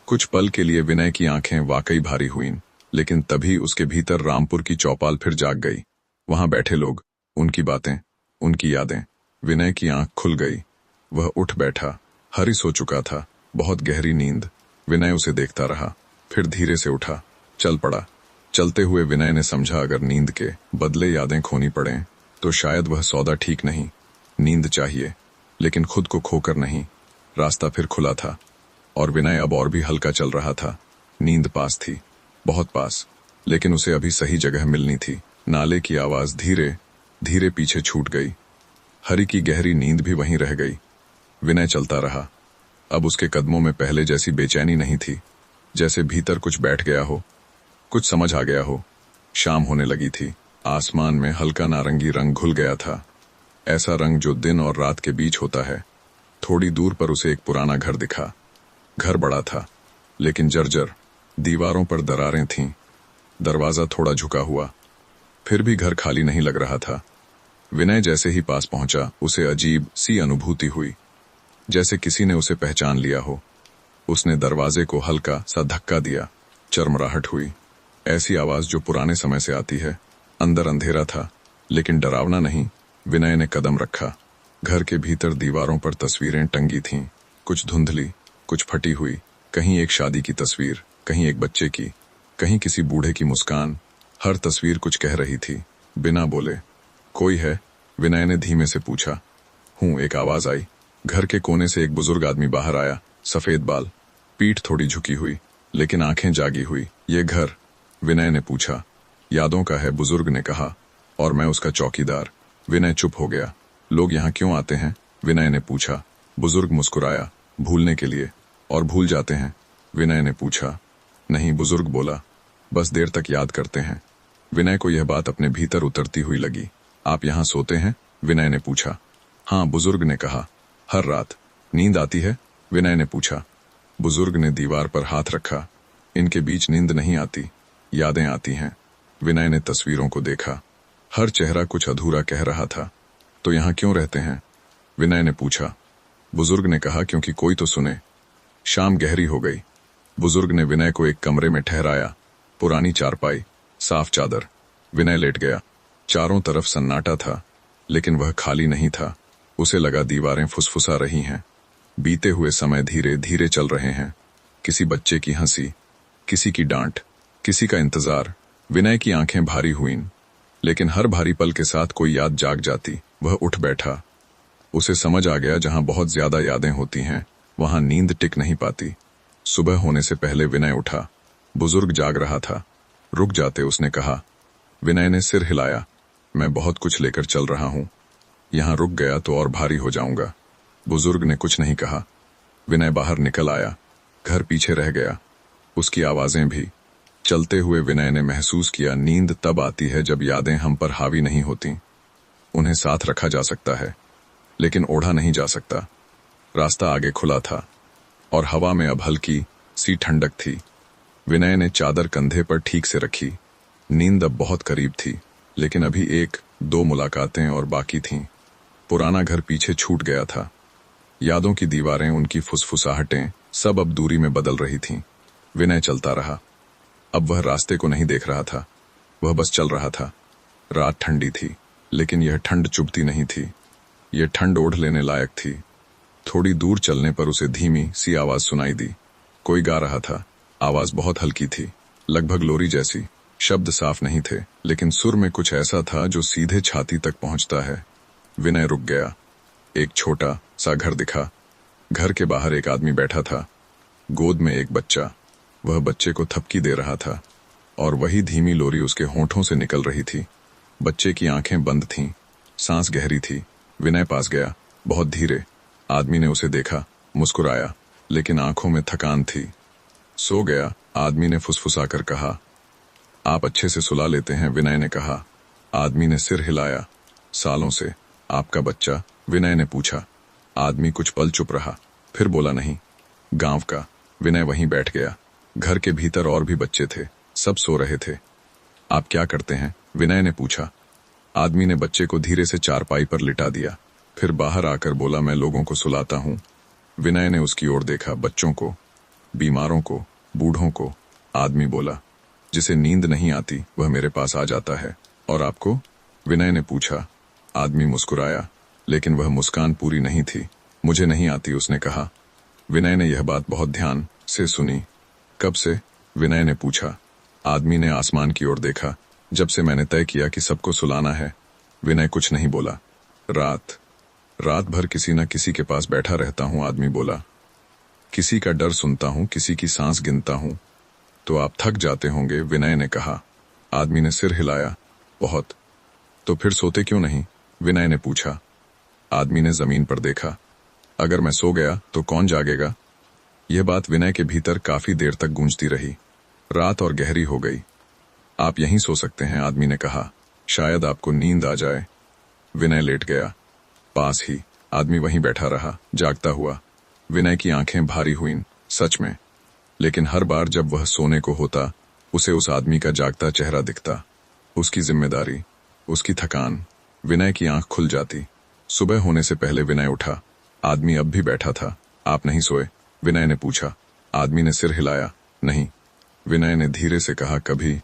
Speaker 1: कुछ पल के लिए विनय की आंखें वाकई भारी हुईं, लेकिन तभी उसके भीतर रामपुर की चौपाल फिर जाग गई। वहां बैठे लोग, उनकी बातें, उनकी यादें। विनय की आंख खुल गई। वह उठ बैठा। हरी सो चुका था, बहुत गहरी नींद। विनय उसे देखता रहा, फिर धीरे से उठा, चल पड़ा। चलते हुए विनय ने समझा अगर नींद के बदले यादें खोनी पड़ें तो शायद वह सौदा ठीक नहीं। नींद चाहिए, लेकिन खुद को खोकर नहीं। रास्ता फिर खुला था और विनय अब और भी हल्का चल रहा था। नींद पास थी, बहुत पास, लेकिन उसे अभी सही जगह मिलनी थी। नाले की आवाज धीरे धीरे पीछे छूट गई। हरी की गहरी नींद भी वहीं रह गई। विनय चलता रहा। अब उसके कदमों में पहले जैसी बेचैनी नहीं थी, जैसे भीतर कुछ बैठ गया हो, कुछ समझ आ गया हो। शाम होने लगी थी। आसमान में हल्का नारंगी रंग घुल गया था, ऐसा रंग जो दिन और रात के बीच होता है। थोड़ी दूर पर उसे एक पुराना घर दिखा। घर बड़ा था, लेकिन जर्जर, दीवारों पर दरारें थीं, दरवाजा थोड़ा झुका हुआ। फिर भी घर खाली नहीं लग रहा था। विनय जैसे ही पास पहुंचा, उसे अजीब सी अनुभूति हुई, जैसे किसी ने उसे पहचान लिया हो। उसने दरवाजे को हल्का सा धक्का दिया। चरमराहट हुई, ऐसी आवाज जो पुराने समय से आती है। अंदर अंधेरा था, लेकिन डरावना नहीं। विनय ने कदम रखा। घर के भीतर दीवारों पर तस्वीरें टंगी थीं, कुछ धुंधली, कुछ फटी हुई। कहीं एक शादी की तस्वीर, कहीं एक बच्चे की, कहीं किसी बूढ़े की मुस्कान। हर तस्वीर कुछ कह रही थी, बिना बोले। कोई है? विनय ने धीमे से पूछा। हूं, एक आवाज आई। घर के कोने से एक बुजुर्ग आदमी बाहर आया, सफेद बाल, पीठ थोड़ी झुकी हुई, लेकिन आंखें जागी हुई। ये घर? विनय ने पूछा। यादों का है, बुजुर्ग ने कहा, और मैं उसका चौकीदार। विनय चुप हो गया। लोग यहाँ क्यों आते हैं? विनय ने पूछा। बुजुर्ग मुस्कुराया। भूलने के लिए। और भूल जाते हैं? विनय ने पूछा। नहीं, बुजुर्ग बोला, बस देर तक याद करते हैं। विनय को यह बात अपने भीतर उतरती हुई लगी। आप यहाँ सोते हैं? विनय ने पूछा। हाँ, बुजुर्ग ने कहा। हर रात? नींद आती है? विनय ने पूछा। बुजुर्ग ने दीवार पर हाथ रखा। इनके बीच नींद नहीं आती, यादें आती हैं। विनय ने तस्वीरों को देखा। हर चेहरा कुछ अधूरा कह रहा था। तो यहाँ क्यों रहते हैं? विनय ने पूछा। बुजुर्ग ने कहा, क्योंकि कोई तो सुने। शाम गहरी हो गई। बुजुर्ग ने विनय को एक कमरे में ठहराया। पुरानी चारपाई, साफ चादर। विनय लेट गया। चारों तरफ सन्नाटा था, लेकिन वह खाली नहीं था। उसे लगा दीवारें फुसफुसा रही हैं। बीते हुए समय धीरे धीरे चल रहे हैं। किसी बच्चे की हंसी, किसी की डांट, किसी का इंतजार। विनय की आंखें भारी हुईं, लेकिन हर भारी पल के साथ कोई याद जाग जाती। वह उठ बैठा। उसे समझ आ गया, जहां बहुत ज्यादा यादें होती हैं, वहां नींद टिक नहीं पाती। सुबह होने से पहले विनय उठा। बुजुर्ग जाग रहा था। रुक जाते, उसने कहा। विनय ने सिर हिलाया। मैं बहुत कुछ लेकर चल रहा हूं, यहां रुक गया तो और भारी हो जाऊंगा। बुजुर्ग ने कुछ नहीं कहा। विनय बाहर निकल आया। घर पीछे रह गया, उसकी आवाजें भी। चलते हुए विनय ने महसूस किया, नींद तब आती है जब यादें हम पर हावी नहीं होती। उन्हें साथ रखा जा सकता है, लेकिन ओढ़ा नहीं जा सकता। रास्ता आगे खुला था और हवा में अब हल्की सी ठंडक थी। विनय ने चादर कंधे पर ठीक से रखी। नींद अब बहुत करीब थी, लेकिन अभी एक दो मुलाकातें और बाकी थीं। पुराना घर पीछे छूट गया था। यादों की दीवारें, उनकी फुसफुसाहटें, सब अब दूरी में बदल रही थीं। विनय चलता रहा। अब वह रास्ते को नहीं देख रहा था, वह बस चल रहा था। रात ठंडी थी, लेकिन यह ठंड चुभती नहीं थी। यह ठंड ओढ़ लेने लायक थी। थोड़ी दूर चलने पर उसे धीमी सी आवाज सुनाई दी। कोई गा रहा था। आवाज बहुत हल्की थी, लगभग लोरी जैसी। शब्द साफ नहीं थे, लेकिन सुर में कुछ ऐसा था जो सीधे छाती तक पहुंचता है। विनय रुक गया। एक छोटा सा घर दिखा। घर के बाहर एक आदमी बैठा था, गोद में एक बच्चा। वह बच्चे को थपकी दे रहा था, और वही धीमी लोरी उसके होंठों से निकल रही थी। बच्चे की आंखें बंद थीं, सांस गहरी थी। विनय पास गया, बहुत धीरे। आदमी ने उसे देखा, मुस्कुराया, लेकिन आंखों में थकान थी। सो गया, आदमी ने फुसफुसाकर कहा। आप अच्छे से सुला लेते हैं, विनय ने कहा। आदमी ने सिर हिलाया। सालों से। आपका बच्चा? विनय ने पूछा। आदमी कुछ पल चुप रहा, फिर बोला, नहीं, गांव का। विनय वहीं बैठ गया। घर के भीतर और भी बच्चे थे, सब सो रहे थे। आप क्या करते हैं? विनय ने पूछा। आदमी ने बच्चे को धीरे से चारपाई पर लिटा दिया, फिर बाहर आकर बोला, मैं लोगों को सुलाता हूँ। विनय ने उसकी ओर देखा, बच्चों को, बीमारों को, बूढ़ों को। आदमी बोला, जिसे नींद नहीं आती वह मेरे पास आ जाता है। और आपको? विनय ने पूछा। आदमी मुस्कुराया, लेकिन वह मुस्कान पूरी नहीं थी। मुझे नहीं आती, उसने कहा। विनय ने यह बात बहुत ध्यान से सुनी। कब से? विनय ने पूछा। आदमी ने आसमान की ओर देखा। जब से मैंने तय किया कि सबको सुलाना है। विनय कुछ नहीं बोला। रात भर किसी न किसी के पास बैठा रहता हूं, आदमी बोला। किसी का डर सुनता हूं, किसी की सांस गिनता हूं। तो आप थक जाते होंगे, विनय ने कहा। आदमी ने सिर हिलाया। बहुत। तो फिर सोते क्यों नहीं? विनय ने पूछा। आदमी ने जमीन पर देखा। अगर मैं सो गया तो कौन जागेगा? यह बात विनय के भीतर काफी देर तक गूंजती रही। रात और गहरी हो गई। आप यहीं सो सकते हैं, आदमी ने कहा। शायद आपको नींद आ जाए। विनय लेट गया। पास ही आदमी वहीं बैठा रहा, जागता हुआ। विनय की आंखें भारी हुईं, सच में। लेकिन हर बार जब वह सोने को होता, उसे उस आदमी का जागता चेहरा दिखता। उसकी जिम्मेदारी, उसकी थकान। विनय की आंख खुल जाती। सुबह होने से पहले विनय उठा। आदमी अब भी बैठा था। आप नहीं सोए? विनय ने पूछा। आदमी ने सिर हिलाया। नहीं। विनय ने धीरे से कहा, कभी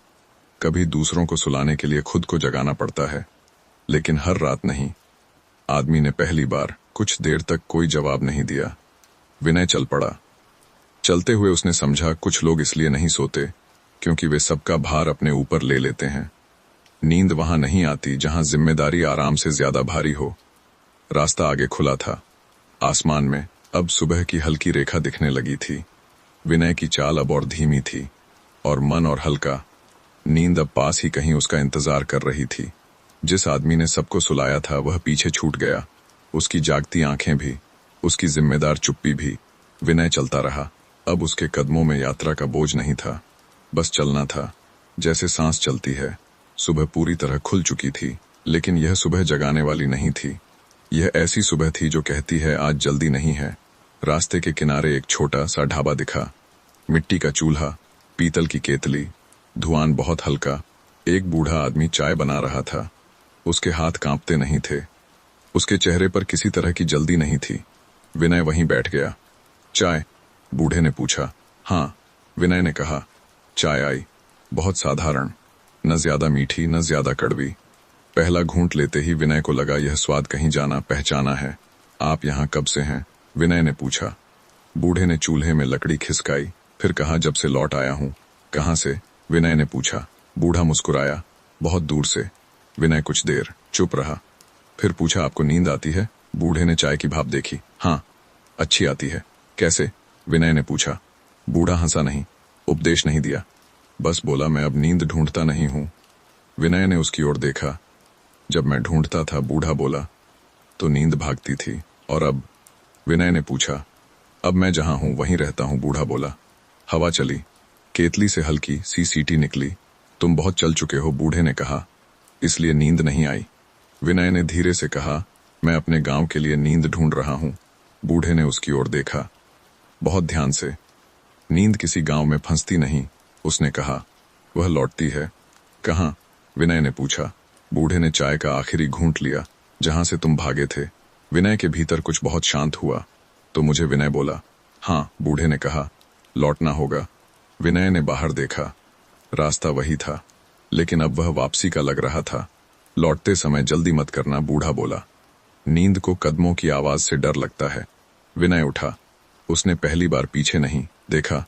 Speaker 1: कभी दूसरों को सुलाने के लिए खुद को जगाना पड़ता है, लेकिन हर रात नहीं। आदमी ने पहली बार कुछ देर तक कोई जवाब नहीं दिया। विनय चल पड़ा। चलते हुए उसने समझा, कुछ लोग इसलिए नहीं सोते क्योंकि वे सबका भार अपने ऊपर ले लेते हैं। नींद वहां नहीं आती जहां जिम्मेदारी आराम से ज्यादा भारी हो। रास्ता आगे खुला था। आसमान में अब सुबह की हल्की रेखा दिखने लगी थी। विनय की चाल अब और धीमी थी, और मन और हल्का। नींद अब पास ही कहीं उसका इंतजार कर रही थी। जिस आदमी ने सबको सुलाया था वह पीछे छूट गया। उसकी जागती आंखें भी, उसकी जिम्मेदार चुप्पी भी। विनय चलता रहा। अब उसके कदमों में यात्रा का बोझ नहीं था, बस चलना था, जैसे सांस चलती है। सुबह पूरी तरह खुल चुकी थी, लेकिन यह सुबह जगाने वाली नहीं थी। यह ऐसी सुबह थी जो कहती है, आज जल्दी नहीं है। रास्ते के किनारे एक छोटा सा ढाबा दिखा। मिट्टी का चूल्हा, पीतल की केतली, धुआं बहुत हल्का। एक बूढ़ा आदमी चाय बना रहा था। उसके हाथ कांपते नहीं थे। उसके चेहरे पर किसी तरह की जल्दी नहीं थी। विनय वहीं बैठ गया। चाय? बूढ़े ने पूछा। हाँ, विनय ने कहा। चाय आई, बहुत साधारण, न ज्यादा मीठी न ज्यादा कड़वी। पहला घूंट लेते ही विनय को लगा यह स्वाद कहीं जाना पहचाना है। आप यहाँ कब से हैं? विनय ने पूछा। बूढ़े ने चूल्हे में लकड़ी खिसकाई, फिर कहा, जब से लौट आया हूँ। कहाँ से? विनय ने पूछा। बूढ़ा मुस्कुराया। बहुत दूर से। विनय कुछ देर चुप रहा, फिर पूछा, आपको नींद आती है? बूढ़े ने चाय की भाप देखी। हाँ, अच्छी आती है। कैसे? विनय ने पूछा। बूढ़ा हंसा नहीं, उपदेश नहीं दिया, बस बोला, मैं अब नींद ढूंढता नहीं हूं। विनय ने उसकी ओर देखा। जब मैं ढूंढता था, बूढ़ा बोला, तो नींद भागती थी। और अब? विनय ने पूछा। अब मैं जहां हूं वहीं रहता हूं, बूढ़ा बोला। हवा चली, केतली से हल्की सी सीटी निकली। तुम बहुत चल चुके हो, बूढ़े ने कहा, इसलिए नींद नहीं आई। विनय ने धीरे से कहा, मैं अपने गांव के लिए नींद ढूंढ रहा हूं। बूढ़े ने उसकी ओर देखा, बहुत ध्यान से। नींद किसी गांव में फंसती नहीं, उसने कहा, वह लौटती है। कहाँ? विनय ने पूछा। बूढ़े ने चाय का आखिरी घूंट लिया। जहां से तुम भागे थे। विनय के भीतर कुछ बहुत शांत हुआ। तो मुझे? विनय बोला। हाँ, बूढ़े ने कहा, लौटना होगा। विनय ने बाहर देखा। रास्ता वही था, लेकिन अब वह वापसी का लग रहा था। लौटते समय जल्दी मत करना, बूढ़ा बोला। नींद को कदमों की आवाज से डर लगता है। विनय उठा। उसने पहली बार पीछे नहीं देखा।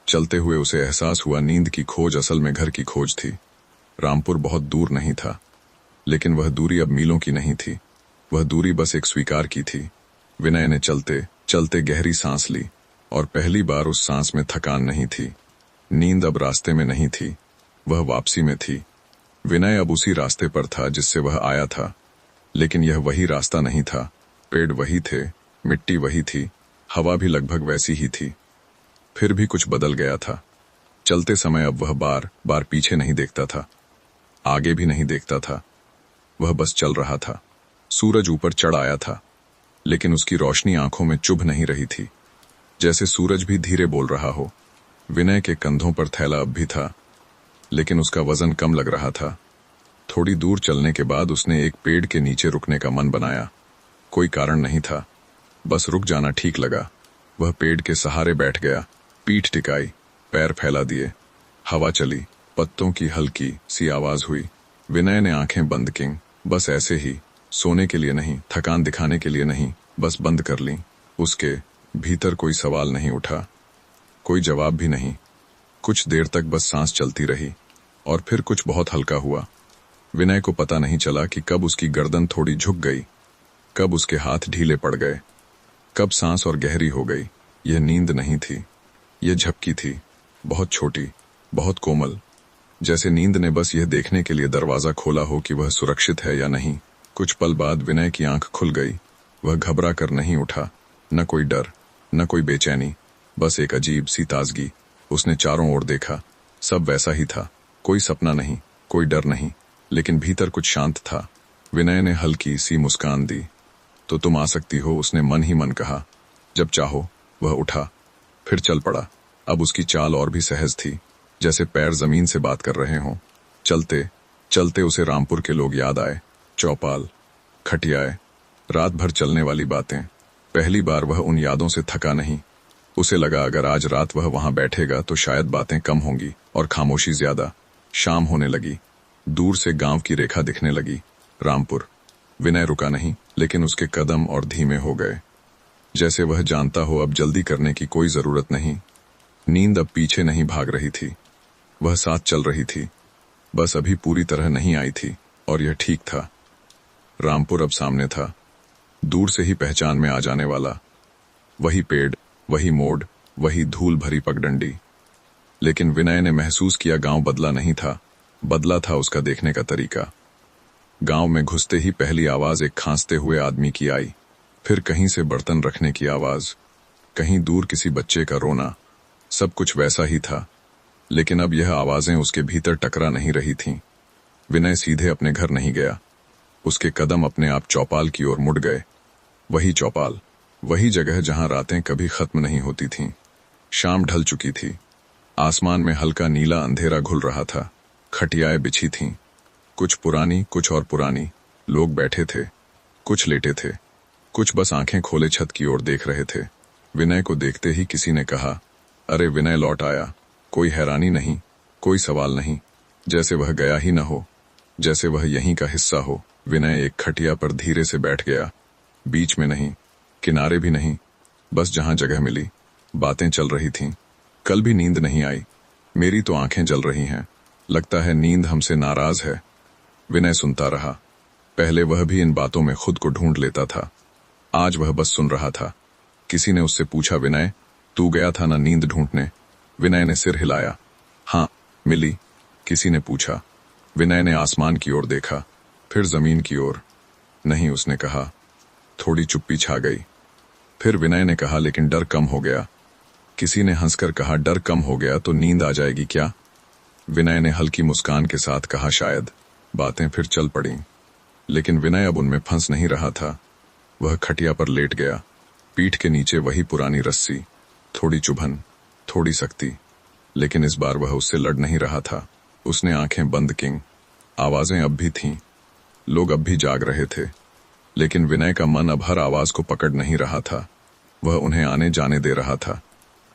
Speaker 1: चलते हुए उसे एहसास हुआ, नींद की खोज असल में घर की खोज थी। रामपुर बहुत दूर नहीं था, लेकिन वह दूरी अब मीलों की नहीं थी। वह दूरी बस एक स्वीकार की थी। विनय ने चलते चलते गहरी सांस ली, और पहली बार उस सांस में थकान नहीं थी। नींद अब रास्ते में नहीं थी, वह वापसी में थी। विनय अब उसी रास्ते पर था जिससे वह आया था, लेकिन यह वही रास्ता नहीं था। पेड़ वही थे, मिट्टी वही थी, हवा भी लगभग वैसी ही थी। फिर भी कुछ बदल गया था। चलते समय अब वह बार बार पीछे नहीं देखता था, आगे भी नहीं देखता था। वह बस चल रहा था। सूरज ऊपर चढ़ आया था, लेकिन उसकी रोशनी आंखों में चुभ नहीं रही थी, जैसे सूरज भी धीरे बोल रहा हो। विनय के कंधों पर थैला अब भी था, लेकिन उसका वजन कम लग रहा था। थोड़ी दूर चलने के बाद उसने एक पेड़ के नीचे रुकने का मन बनाया। कोई कारण नहीं था, बस रुक जाना ठीक लगा। वह पेड़ के सहारे बैठ गया, पीठ टिकाई, पैर फैला दिए। हवा चली, पत्तों की हल्की सी आवाज हुई। विनय ने आंखें बंद की, बस ऐसे ही, सोने के लिए नहीं, थकान दिखाने के लिए नहीं, बस बंद कर ली। उसके भीतर कोई सवाल नहीं उठा, कोई जवाब भी नहीं। कुछ देर तक बस सांस चलती रही और फिर कुछ बहुत हल्का हुआ। विनय को पता नहीं चला कि कब उसकी गर्दन थोड़ी झुक गई, कब उसके हाथ ढीले पड़ गए, कब सांस और गहरी हो गई। यह नींद नहीं थी, यह झपकी थी, बहुत छोटी, बहुत कोमल, जैसे नींद ने बस यह देखने के लिए दरवाजा खोला हो कि वह सुरक्षित है या नहीं। कुछ पल बाद विनय की आंख खुल गई। वह घबरा कर नहीं उठा, न कोई डर, न कोई बेचैनी, बस एक अजीब सी ताजगी। उसने चारों ओर देखा, सब वैसा ही था, कोई सपना नहीं, कोई डर नहीं, लेकिन भीतर कुछ शांत था। विनय ने हल्की सी मुस्कान दी। तो तुम आ सकती हो, उसने मन ही मन कहा। जब चाहो। वह उठा, फिर चल पड़ा। अब उसकी चाल और भी सहज थी, जैसे पैर जमीन से बात कर रहे हों। चलते चलते उसे रामपुर के लोग याद आए, चौपाल, खटियाए, रात भर चलने वाली बातें। पहली बार वह उन यादों से थका नहीं। उसे लगा अगर आज रात वह वहां बैठेगा तो शायद बातें कम होंगी और खामोशी ज्यादा। शाम होने लगी, दूर से गांव की रेखा दिखने लगी, रामपुर। विनय रुका नहीं, लेकिन उसके कदम और धीमे हो गए, जैसे वह जानता हो अब जल्दी करने की कोई जरूरत नहीं। नींद अब पीछे नहीं भाग रही थी, वह साथ चल रही थी, बस अभी पूरी तरह नहीं आई थी, और यह ठीक था। रामपुर अब सामने था, दूर से ही पहचान में आ जाने वाला। वही पेड़, वही मोड़, वही धूल भरी पगडंडी। लेकिन विनय ने महसूस किया गांव बदला नहीं था, बदला था उसका देखने का तरीका। गांव में घुसते ही पहली आवाज एक खांसते हुए आदमी की आई, फिर कहीं से बर्तन रखने की आवाज, कहीं दूर किसी बच्चे का रोना। सब कुछ वैसा ही था, लेकिन अब यह आवाजें उसके भीतर टकरा नहीं रही थीं। विनय सीधे अपने घर नहीं गया, उसके कदम अपने आप चौपाल की ओर मुड़ गए। वही चौपाल, वही जगह जहां रातें कभी खत्म नहीं होती थीं। शाम ढल चुकी थी, आसमान में हल्का नीला अंधेरा घुल रहा था। खटियाएं बिछी थीं, कुछ पुरानी, कुछ और पुरानी। लोग बैठे थे, कुछ लेटे थे, कुछ बस आंखें खोले छत की ओर देख रहे थे। विनय को देखते ही किसी ने कहा, अरे विनय लौट आया। कोई हैरानी नहीं, कोई सवाल नहीं, जैसे वह गया ही न हो, जैसे वह यहीं का हिस्सा हो। विनय एक खटिया पर धीरे से बैठ गया, बीच में नहीं, किनारे भी नहीं, बस जहां जगह मिली। बातें चल रही थीं। कल भी नींद नहीं आई, मेरी तो आंखें जल रही हैं, लगता है नींद हमसे नाराज है। विनय सुनता रहा। पहले वह भी इन बातों में खुद को ढूंढ लेता था, आज वह बस सुन रहा था। किसी ने उससे पूछा, विनय तू गया था ना नींद ढूंढने? विनय ने सिर हिलाया। हाँ, मिली। किसी ने पूछा। विनय ने आसमान की ओर देखा, फिर जमीन की ओर। नहीं, उसने कहा। थोड़ी चुप्पी छा गई। फिर विनय ने कहा, लेकिन डर कम हो गया। किसी ने हंसकर कहा, डर कम हो गया तो नींद आ जाएगी क्या? विनय ने हल्की मुस्कान के साथ कहा, शायद। बातें फिर चल पड़ी, लेकिन विनय अब उनमें फंस नहीं रहा था। वह खटिया पर लेट गया, पीठ के नीचे वही पुरानी रस्सी, थोड़ी चुभन, थोड़ी सख्ती, लेकिन इस बार वह उससे लड़ नहीं रहा था। उसने आंखें बंद की। आवाजें अब भी थीं, लोग अब भी जाग रहे थे, लेकिन विनय का मन अब हर आवाज को पकड़ नहीं रहा था, वह उन्हें आने जाने दे रहा था।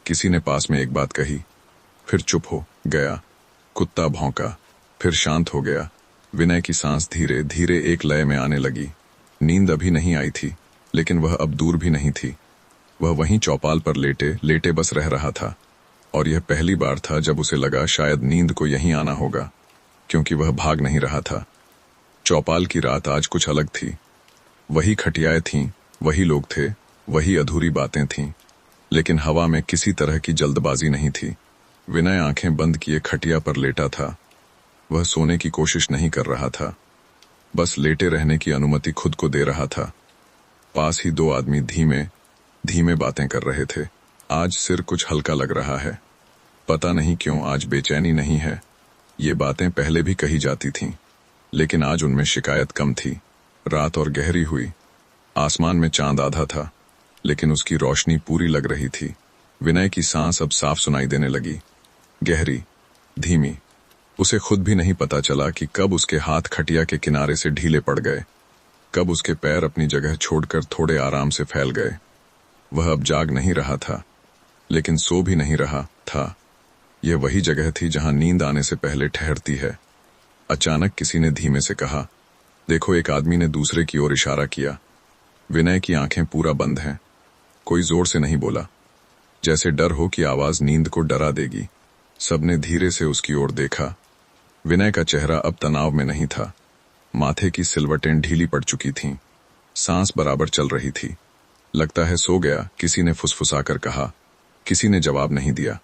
Speaker 1: किसी ने पास में एक बात कही, फिर चुप हो गया। कुत्ता भौंका, फिर शांत हो गया। विनय की सांस धीरे धीरे एक लय में आने लगी। नींद अभी नहीं आई थी, लेकिन वह अब दूर भी नहीं थी। वह वहीं चौपाल पर लेटे लेटे बस रह रहा था, और यह पहली बार था जब उसे लगा शायद नींद को यहीं आना होगा, क्योंकि वह भाग नहीं रहा था। चौपाल की रात आज कुछ अलग थी। वही खटियाएं थीं, वही लोग थे, वही अधूरी बातें थीं, लेकिन हवा में किसी तरह की जल्दबाजी नहीं थी। विनय आंखें बंद किए खटिया पर लेटा था। वह सोने की कोशिश नहीं कर रहा था, बस लेटे रहने की अनुमति खुद को दे रहा था। पास ही दो आदमी धीमे धीमे बातें कर रहे थे। आज सिर कुछ हल्का लग रहा है, पता नहीं क्यों आज बेचैनी नहीं है। ये बातें पहले भी कही जाती थीं, लेकिन आज उनमें शिकायत कम थी। रात और गहरी हुई, आसमान में चांद आधा था, लेकिन उसकी रोशनी पूरी लग रही थी। विनय की सांस अब साफ सुनाई देने लगी, गहरी, धीमी, उसे खुद भी नहीं पता चला कि कब उसके हाथ खटिया के किनारे से ढीले पड़ गए, कब उसके पैर अपनी जगह छोड़कर थोड़े आराम से फैल गए। वह अब जाग नहीं रहा था, लेकिन सो भी नहीं रहा था। यह वही जगह थी जहां नींद आने से पहले ठहरती है। अचानक किसी ने धीमे से कहा, देखो। एक आदमी ने दूसरे की ओर इशारा किया। विनय की आंखें पूरा बंद हैं। कोई जोर से नहीं बोला, जैसे डर हो कि आवाज नींद को डरा देगी। सबने धीरे से उसकी ओर देखा। विनय का चेहरा अब तनाव में नहीं था। माथे की सिलवटें ढीली पड़ चुकी थीं। सांस बराबर चल रही थी। लगता है सो गया, किसी ने फुसफुसाकर कहा। किसी ने जवाब नहीं दिया,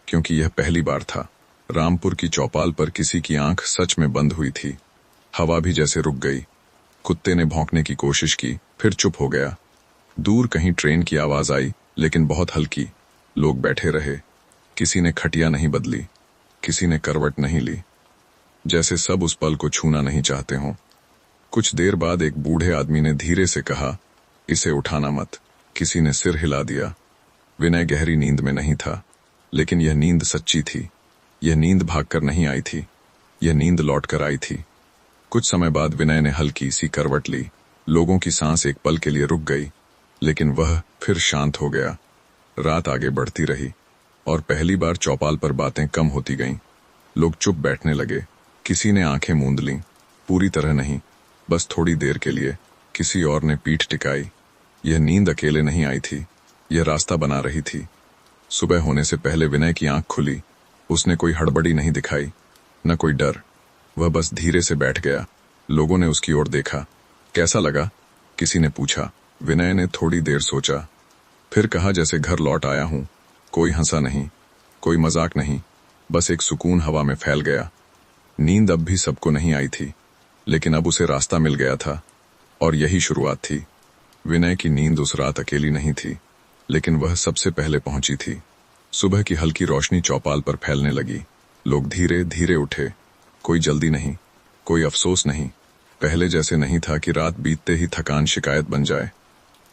Speaker 1: क्योंकि यह पहली बार था। रामपुर की चौपाल पर किसी की आंख सच में बंद हुई थी। हवा भी जैसे रुक गई। कुत्ते ने भौंकने की कोशिश की, फिर चुप हो गया। दूर कहीं ट्रेन की आवाज आई, लेकिन बहुत हल्की। लोग बैठे रहे। किसी ने खटिया नहीं बदली, किसी ने करवट नहीं ली, जैसे सब उस पल को छूना नहीं चाहते हों। कुछ देर बाद एक बूढ़े आदमी ने धीरे से कहा, इसे उठाना मत। किसी ने सिर हिला दिया। विनय गहरी नींद में नहीं था, लेकिन यह नींद सच्ची थी। यह नींद भागकर नहीं आई थी, यह नींद लौटकर आई थी। कुछ समय बाद विनय ने हल्की सी करवट ली। लोगों की सांस एक पल के लिए रुक गई, लेकिन वह फिर शांत हो गया। रात आगे बढ़ती रही, और पहली बार चौपाल पर बातें कम होती गईं। लोग चुप बैठने लगे। किसी ने आंखें मूंद लीं, पूरी तरह नहीं, बस थोड़ी देर के लिए। किसी और ने पीठ टिकाई। यह नींद अकेले नहीं आई थी, यह रास्ता बना रही थी। सुबह होने से पहले विनय की आंख खुली। उसने कोई हड़बड़ी नहीं दिखाई, न कोई डर। वह बस धीरे से बैठ गया। लोगों ने उसकी ओर देखा। कैसा लगा? किसी ने पूछा। विनय ने थोड़ी देर सोचा, फिर कहा, जैसे घर लौट आया हूं। कोई हंसा नहीं, कोई मजाक नहीं, बस एक सुकून हवा में फैल गया। नींद अब भी सबको नहीं आई थी, लेकिन अब उसे रास्ता मिल गया था, और यही शुरुआत थी। विनय की नींद उस रात अकेली नहीं थी, लेकिन वह सबसे पहले पहुंची थी। सुबह की हल्की रोशनी चौपाल पर फैलने लगी। लोग धीरे धीरे उठे। कोई जल्दी नहीं, कोई अफसोस नहीं। पहले जैसे नहीं था कि रात बीतते ही थकान शिकायत बन जाए।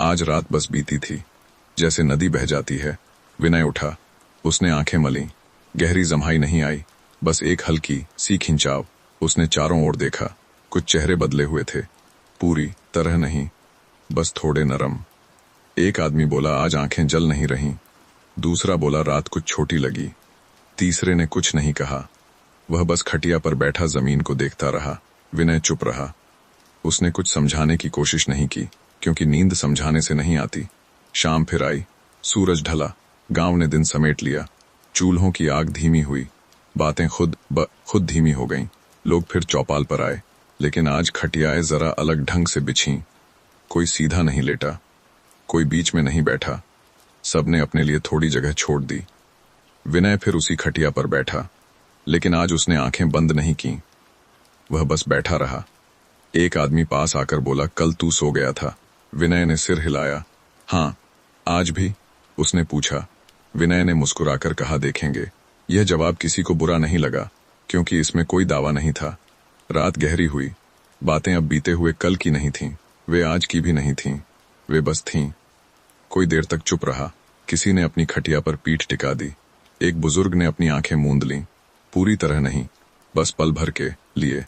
Speaker 1: आज रात बस बीती थी, जैसे नदी बह जाती है। विनय उठा। उसने आंखें मलीं। गहरी जम्हाई नहीं आई, बस एक हल्की सी खिंचाव। उसने चारों ओर देखा। कुछ चेहरे बदले हुए थे, पूरी तरह नहीं, बस थोड़े नरम। एक आदमी बोला, आज आंखें जल नहीं रहीं। दूसरा बोला, रात कुछ छोटी लगी। तीसरे ने कुछ नहीं कहा। वह बस खटिया पर बैठा जमीन को देखता रहा। विनय चुप रहा। उसने कुछ समझाने की कोशिश नहीं की, क्योंकि नींद समझाने से नहीं आती। शाम फिर आई। सूरज ढला। गांव ने दिन समेट लिया। चूल्हों की आग धीमी हुई। बातें खुद धीमी हो गईं। लोग फिर चौपाल पर आए, लेकिन आज खटियाएं जरा अलग ढंग से बिछीं। कोई सीधा नहीं लेटा, कोई बीच में नहीं बैठा। सबने अपने लिए थोड़ी जगह छोड़ दी। विनय फिर उसी खटिया पर बैठा, लेकिन आज उसने आंखें बंद नहीं की। वह बस बैठा रहा। एक आदमी पास आकर बोला, कल तू सो गया था। विनय ने सिर हिलाया। हाँ, आज भी? उसने पूछा। विनय ने मुस्कुराकर कहा, देखेंगे। यह जवाब किसी को बुरा नहीं लगा, क्योंकि इसमें कोई दावा नहीं था। रात गहरी हुई। बातें अब बीते हुए कल की नहीं थीं, वे आज की भी नहीं थीं, वे बस थीं। कोई देर तक चुप रहा। किसी ने अपनी खटिया पर पीठ टिका दी। एक बुजुर्ग ने अपनी आंखें मूंद लीं, पूरी तरह नहीं, बस पल भर के लिए।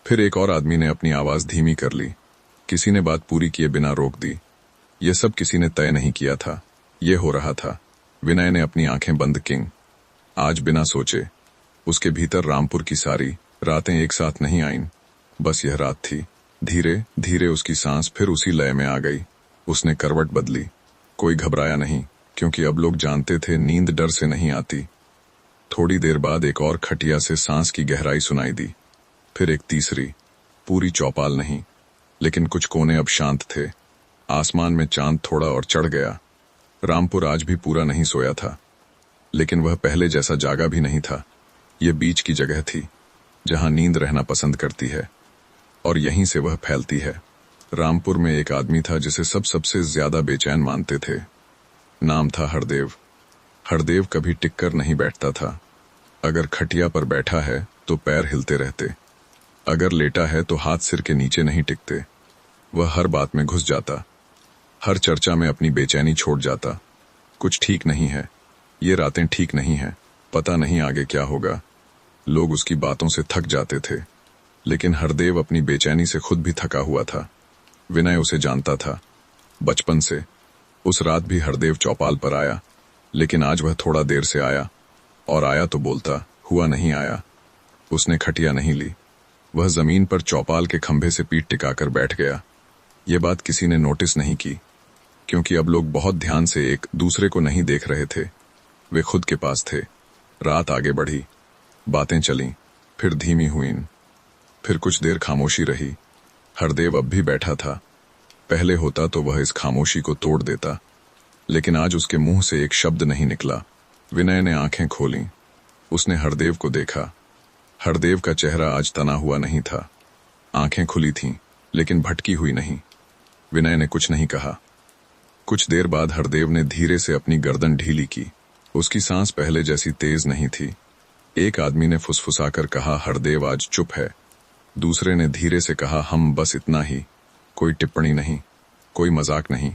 Speaker 1: फिर एक और आदमी ने अपनी आवाज धीमी कर ली। किसी ने बात पूरी किए बिना रोक दी। यह सब किसी ने तय नहीं किया था, यह हो रहा था। विनय ने अपनी आंखें बंद कीं। आज बिना सोचे। उसके भीतर रामपुर की सारी रातें एक साथ नहीं आईं, बस यह रात थी। धीरे धीरे उसकी सांस फिर उसी लय में आ गई। उसने करवट बदली। कोई घबराया नहीं, क्योंकि अब लोग जानते थे नींद डर से नहीं आती। थोड़ी देर बाद एक और खटिया से सांस की गहराई सुनाई दी। फिर एक तीसरी। पूरी चौपाल नहीं, लेकिन कुछ कोने अब शांत थे। आसमान में चांद थोड़ा और चढ़ गया। रामपुर आज भी पूरा नहीं सोया था, लेकिन वह पहले जैसा जागा भी नहीं था। यह बीच की जगह थी, जहां नींद रहना पसंद करती है, और यहीं से वह फैलती है। रामपुर में एक आदमी था जिसे सब सबसे ज्यादा बेचैन मानते थे। नाम था हरदेव। हरदेव कभी टिककर नहीं बैठता था। अगर खटिया पर बैठा है तो पैर हिलते रहते, अगर लेटा है तो हाथ सिर के नीचे नहीं टिकते। वह हर बात में घुस जाता, हर चर्चा में अपनी बेचैनी छोड़ जाता। कुछ ठीक नहीं है, ये रातें ठीक नहीं हैं, पता नहीं आगे क्या होगा। लोग उसकी बातों से थक जाते थे, लेकिन हरदेव अपनी बेचैनी से खुद भी थका हुआ था। विनय उसे जानता था बचपन से। उस रात भी हरदेव चौपाल पर आया, लेकिन आज वह थोड़ा देर से आया, और आया तो बोलता हुआ नहीं आया। उसने खटिया नहीं ली, वह जमीन पर चौपाल के खंभे से पीठ टिकाकर बैठ गया। ये बात किसी ने नोटिस नहीं की, क्योंकि अब लोग बहुत ध्यान से एक दूसरे को नहीं देख रहे थे। वे खुद के पास थे। रात आगे बढ़ी, बातें चलीं, फिर धीमी हुईं, फिर कुछ देर खामोशी रही। हरदेव अब भी बैठा था। पहले होता तो वह इस खामोशी को तोड़ देता, लेकिन आज उसके मुंह से एक शब्द नहीं निकला। विनय ने आंखें खोलीं। उसने हरदेव को देखा। हरदेव का चेहरा आज तना हुआ नहीं था। आंखें खुली थीं, लेकिन भटकी हुई नहीं। विनय ने कुछ नहीं कहा। कुछ देर बाद हरदेव ने धीरे से अपनी गर्दन ढीली की। उसकी सांस पहले जैसी तेज नहीं थी। एक आदमी ने फुसफुसाकर कहा, हरदेव आज चुप है। दूसरे ने धीरे से कहा, हम बस इतना ही। कोई टिप्पणी नहीं, कोई मजाक नहीं।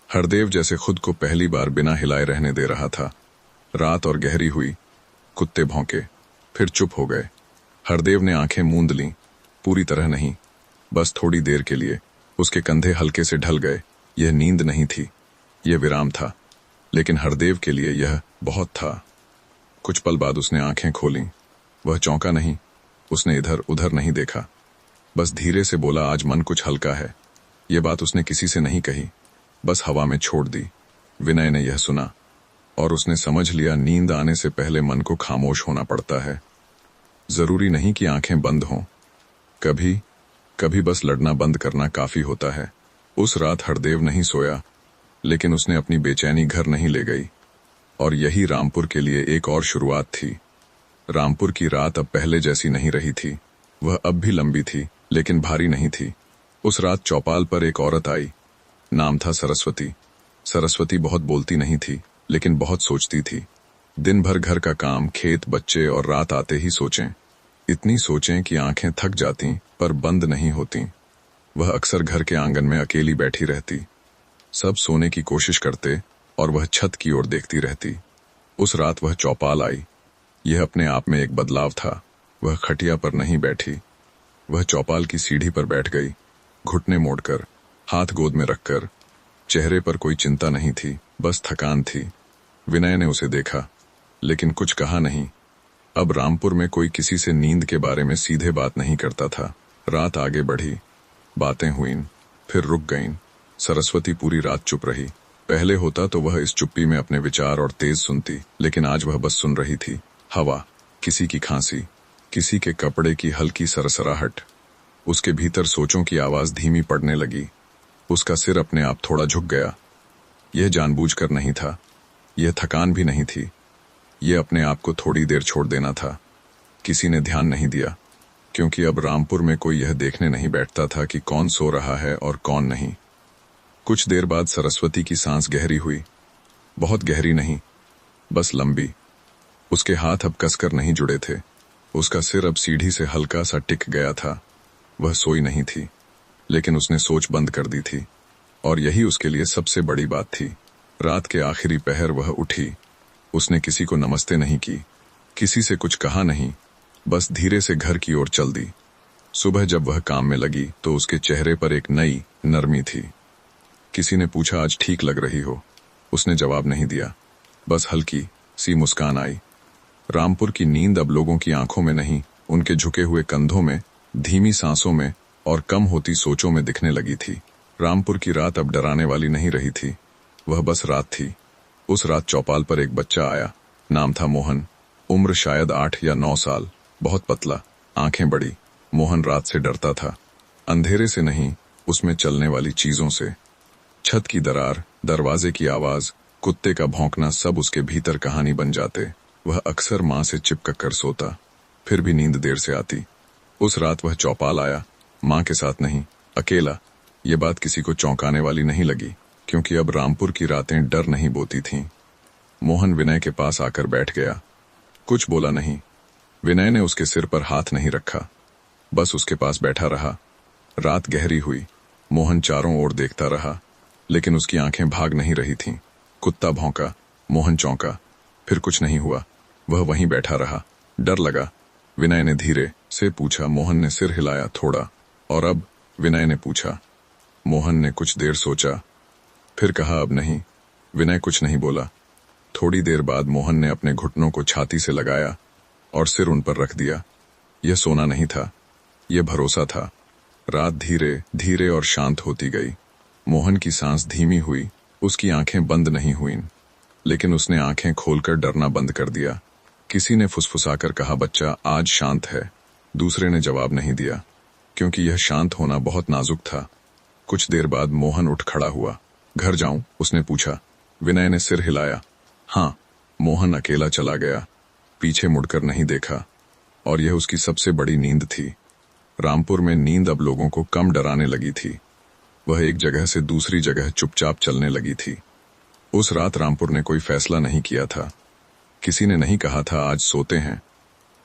Speaker 1: हरदेव जैसे खुद को पहली बार बिना हिलाए रहने दे रहा था। रात और गहरी हुई, कुत्ते भौंके, फिर चुप हो गए। हरदेव ने आंखें मूंद लीं, पूरी तरह नहीं, बस थोड़ी देर के लिए। उसके कंधे हल्के से ढल गए। यह नींद नहीं थी, यह विराम था, लेकिन हरदेव के लिए यह बहुत था। कुछ पल बाद उसने आंखें खोलीं। वह चौंका नहीं, उसने इधर उधर नहीं देखा, बस धीरे से बोला, आज मन कुछ हल्का है। यह बात उसने किसी से नहीं कही, बस हवा में छोड़ दी। विनय ने यह सुना, और उसने समझ लिया, नींद आने से पहले मन को खामोश होना पड़ता है। जरूरी नहीं कि आंखें बंद हों, कभी कभी बस लड़ना बंद करना काफी होता है। उस रात हरदेव नहीं सोया, लेकिन उसने अपनी बेचैनी घर नहीं ले गई। और यही रामपुर के लिए एक और शुरुआत थी। रामपुर की रात अब पहले जैसी नहीं रही थी। वह अब भी लंबी थी, लेकिन भारी नहीं थी। उस रात चौपाल पर एक औरत आई। नाम था सरस्वती। सरस्वती बहुत बोलती नहीं थी, लेकिन बहुत सोचती थी। दिन भर घर का काम, खेत, बच्चे, और रात आते ही सोचें। इतनी सोचें कि आंखें थक जातीं, पर बंद नहीं होतीं। वह अक्सर घर के आंगन में अकेली बैठी रहती। सब सोने की कोशिश करते, और वह छत की ओर देखती रहती। उस रात वह चौपाल आई। यह अपने आप में एक बदलाव था। वह खटिया पर नहीं बैठी, वह चौपाल की सीढ़ी पर बैठ गई, घुटने मोड़कर, हाथ गोद में रखकर। चेहरे पर कोई चिंता नहीं थी, बस थकान थी। विनय ने उसे देखा, लेकिन कुछ कहा नहीं। अब रामपुर में कोई किसी से नींद के बारे में सीधे बात नहीं करता था। रात आगे बढ़ी, बातें हुईं, फिर रुक गईं। सरस्वती पूरी रात चुप रही। पहले होता तो वह इस चुप्पी में अपने विचार और तेज सुनती, लेकिन आज वह बस सुन रही थी। हवा, किसी की खांसी, किसी के कपड़े की हल्की सरसराहट। उसके भीतर सोचों की आवाज धीमी पड़ने लगी। उसका सिर अपने आप थोड़ा झुक गया। यह जानबूझकर नहीं था, यह थकान भी नहीं थी, यह अपने आप को थोड़ी देर छोड़ देना था। किसी ने ध्यान नहीं दिया, क्योंकि अब रामपुर में कोई यह देखने नहीं बैठता था कि कौन सो रहा है और कौन नहीं। कुछ देर बाद सरस्वती की सांस गहरी हुई। बहुत गहरी नहीं, बस लंबी। उसके हाथ अब कसकर नहीं जुड़े थे। उसका सिर अब सीढ़ी से हल्का सा टिक गया था। वह सोई नहीं थी, लेकिन उसने सोच बंद कर दी थी, और यही उसके लिए सबसे बड़ी बात थी। रात के आखिरी पहर वह उठी। उसने किसी को नमस्ते नहीं की, किसी से कुछ कहा नहीं, बस धीरे से घर की ओर चल दी। सुबह जब वह काम में लगी तो उसके चेहरे पर एक नई नरमी थी। किसी ने पूछा, आज ठीक लग रही हो? उसने जवाब नहीं दिया, बस हल्की सी मुस्कान आई। रामपुर की नींद अब लोगों की आंखों में नहीं, उनके झुके हुए कंधों में, धीमी सांसों में और कम होती सोचों में दिखने लगी थी। रामपुर की रात अब डराने वाली नहीं रही थी, वह बस रात थी। उस रात चौपाल पर एक बच्चा आया। नाम था मोहन। उम्र शायद 8 या 9 साल। बहुत पतला, आंखें बड़ी। मोहन रात से डरता था, अंधेरे से नहीं, उसमें चलने वाली चीजों से। छत की दरार, दरवाजे की आवाज, कुत्ते का भौंकना, सब उसके भीतर कहानी बन जाते। वह अक्सर माँ से चिपक कर सोता, फिर भी नींद देर से आती। उस रात वह चौपाल आया, माँ के साथ नहीं, अकेला। ये बात किसी को चौंकाने वाली नहीं लगी, क्योंकि अब रामपुर की रातें डर नहीं बोती थीं। मोहन विनय के पास आकर बैठ गया। कुछ बोला नहीं। विनय ने उसके सिर पर हाथ नहीं रखा, बस उसके पास बैठा रहा। रात गहरी हुई। मोहन चारों ओर देखता रहा, लेकिन उसकी आंखें भाग नहीं रही थीं। कुत्ता भौंका, मोहन चौंका, फिर कुछ नहीं हुआ। वह वहीं बैठा रहा। डर लगा, विनय ने धीरे से पूछा। मोहन ने सिर हिलाया थोड़ा। और अब? विनय ने पूछा। मोहन ने कुछ देर सोचा, फिर कहा अब नहीं। विनय कुछ नहीं बोला। थोड़ी देर बाद मोहन ने अपने घुटनों को छाती से लगाया और सिर उन पर रख दिया। यह सोना नहीं था, यह भरोसा था। रात धीरे धीरे और शांत होती गई। मोहन की सांस धीमी हुई, उसकी आंखें बंद नहीं हुईं, लेकिन उसने आंखें खोलकर डरना बंद कर दिया। किसी ने फुसफुसाकर कहा, बच्चा आज शांत है। दूसरे ने जवाब नहीं दिया, क्योंकि यह शांत होना बहुत नाजुक था। कुछ देर बाद मोहन उठ खड़ा हुआ। घर जाऊं? उसने पूछा। विनय ने सिर हिलाया। हाँ। मोहन अकेला चला गया, पीछे मुड़कर नहीं देखा। और यह उसकी सबसे बड़ी नींद थी। रामपुर में नींद अब लोगों को कम डराने लगी थी। वह एक जगह से दूसरी जगह चुपचाप चलने लगी थी। उस रात रामपुर ने कोई फैसला नहीं किया था। किसी ने नहीं कहा था आज सोते हैं।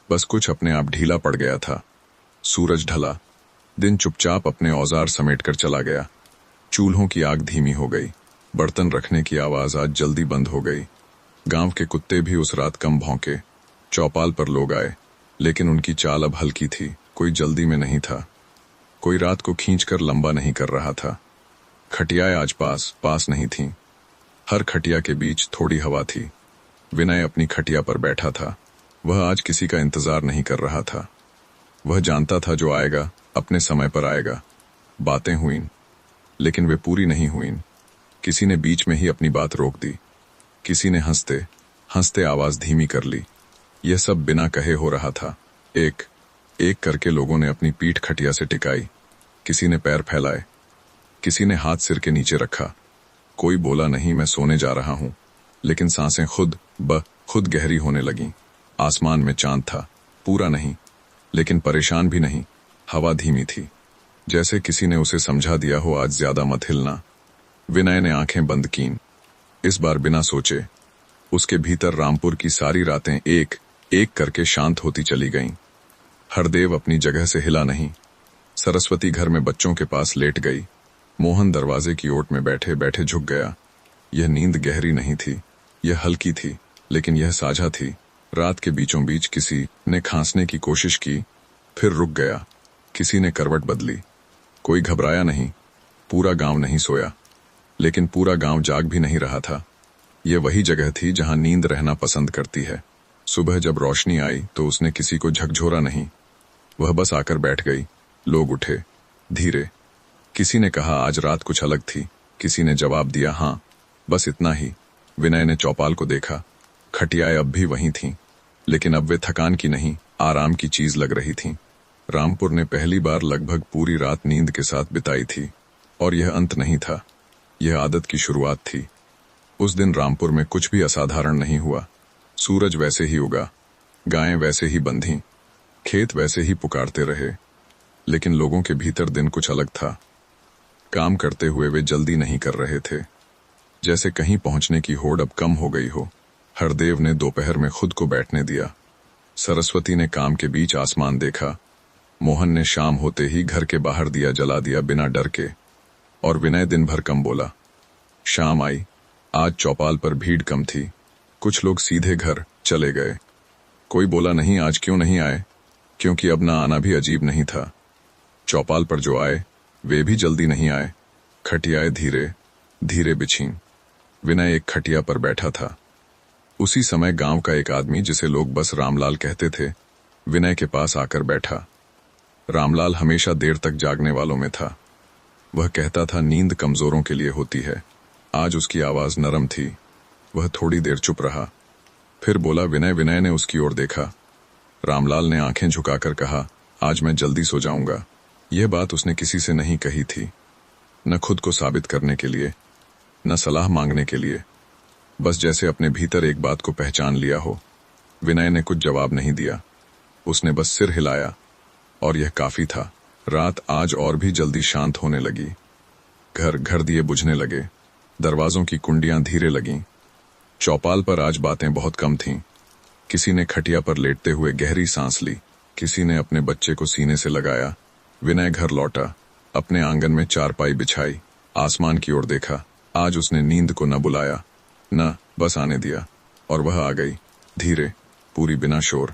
Speaker 1: बस कुछ अपने आप ढीला पड़ गया था। सूरज ढला। दिन चुपचाप अपने औजार समेटकर चला गया। चूल्हों की आग धीमी हो गई। बर्तन रखने की आवाज आज जल्दी बंद हो गई। गांव के कुत्ते भी उस रात कम भौंके। चौपाल पर लोग आए, लेकिन उनकी चाल अब हल्की थी। कोई जल्दी में नहीं था। कोई रात को खींचकर लंबा नहीं कर रहा था। खटियाएं आज पास पास नहीं थीं। हर खटिया के बीच थोड़ी हवा थी। विनय अपनी खटिया पर बैठा था। वह आज किसी का इंतजार नहीं कर रहा था। वह जानता था जो आएगा अपने समय पर आएगा। बातें हुईं, लेकिन वे पूरी नहीं हुईं। किसी ने बीच में ही अपनी बात रोक दी। किसी ने हंसते हंसते आवाज धीमी कर ली। यह सब बिना कहे हो रहा था। एक एक करके लोगों ने अपनी पीठ खटिया से टिकाई। किसी ने पैर फैलाए, किसी ने हाथ सिर के नीचे रखा। कोई बोला नहीं मैं सोने जा रहा हूं, लेकिन सांसें खुद गहरी होने लगीं। आसमान में चांद था, पूरा नहीं, लेकिन परेशान भी नहीं। हवा धीमी थी, जैसे किसी ने उसे समझा दिया हो आज ज्यादा मत हिलना। विनय ने आंखें बंद कीं। इस बार बिना सोचे। उसके भीतर रामपुर की सारी रातें एक एक करके शांत होती चली गईं। हरदेव अपनी जगह से हिला नहीं। सरस्वती घर में बच्चों के पास लेट गई। मोहन दरवाजे की ओट में बैठे बैठे झुक गया। यह नींद गहरी नहीं थी, यह हल्की थी, लेकिन यह साझा थी। रात के बीचों बीच किसी ने खांसने की कोशिश की, फिर रुक गया। किसी ने करवट बदली। कोई घबराया नहीं। पूरा गांव नहीं सोया, लेकिन पूरा गांव जाग भी नहीं रहा था। यह वही जगह थी जहां नींद रहना पसंद करती है। सुबह जब रोशनी आई तो उसने किसी को झकझोरा नहीं। वह बस आकर बैठ गई। लोग उठे धीरे। किसी ने कहा आज रात कुछ अलग थी। किसी ने जवाब दिया हाँ, बस इतना ही। विनय ने चौपाल को देखा। खटियाएं अब भी वहीं थीं, लेकिन अब वे थकान की नहीं, आराम की चीज लग रही थीं। रामपुर ने पहली बार लगभग पूरी रात नींद के साथ बिताई थी, और यह अंत नहीं था, यह आदत की शुरुआत थी। उस दिन रामपुर में कुछ भी असाधारण नहीं हुआ। सूरज वैसे ही उगा, गायें वैसे ही बंधी, खेत वैसे ही पुकारते रहे, लेकिन लोगों के भीतर दिन कुछ अलग था। काम करते हुए वे जल्दी नहीं कर रहे थे, जैसे कहीं पहुंचने की होड़ अब कम हो गई हो। हरदेव ने दोपहर में खुद को बैठने दिया। सरस्वती ने काम के बीच आसमान देखा। मोहन ने शाम होते ही घर के बाहर दिया जला दिया बिना डर के। और विनय दिन भर कम बोला। शाम आई। आज चौपाल पर भीड़ कम थी। कुछ लोग सीधे घर चले गए। कोई बोला नहीं आज क्यों नहीं आए, क्योंकि अब ना आना भी अजीब नहीं था। चौपाल पर जो आए वे भी जल्दी नहीं आए। खटियाएं धीरे धीरे बिछीं। विनय एक खटिया पर बैठा था। उसी समय गांव का एक आदमी, जिसे लोग बस रामलाल कहते थे, विनय के पास आकर बैठा। रामलाल हमेशा देर तक जागने वालों में था। वह कहता था नींद कमजोरों के लिए होती है। आज उसकी आवाज नरम थी। वह थोड़ी देर चुप रहा, फिर बोला। विनय ने उसकी ओर देखा। रामलाल ने आंखें झुकाकर कहा, आज मैं जल्दी सो जाऊंगा। यह बात उसने किसी से नहीं कही थी, न खुद को साबित करने के लिए, न सलाह मांगने के लिए, बस जैसे अपने भीतर एक बात को पहचान लिया हो। विनय ने कुछ जवाब नहीं दिया। उसने बस सिर हिलाया, और यह काफी था। रात आज और भी जल्दी शांत होने लगी। घर दिए बुझने लगे। दरवाजों की कुंडियां धीरे लगीं। चौपाल पर आज बातें बहुत कम थीं। किसी ने खटिया पर लेटते हुए गहरी सांस ली। किसी ने अपने बच्चे को सीने से लगाया। विनय घर लौटा। अपने आंगन में चारपाई बिछाई। आसमान की ओर देखा। आज उसने नींद को न बुलाया, न बस आने दिया, और वह आ गई, धीरे, पूरी, बिना शोर।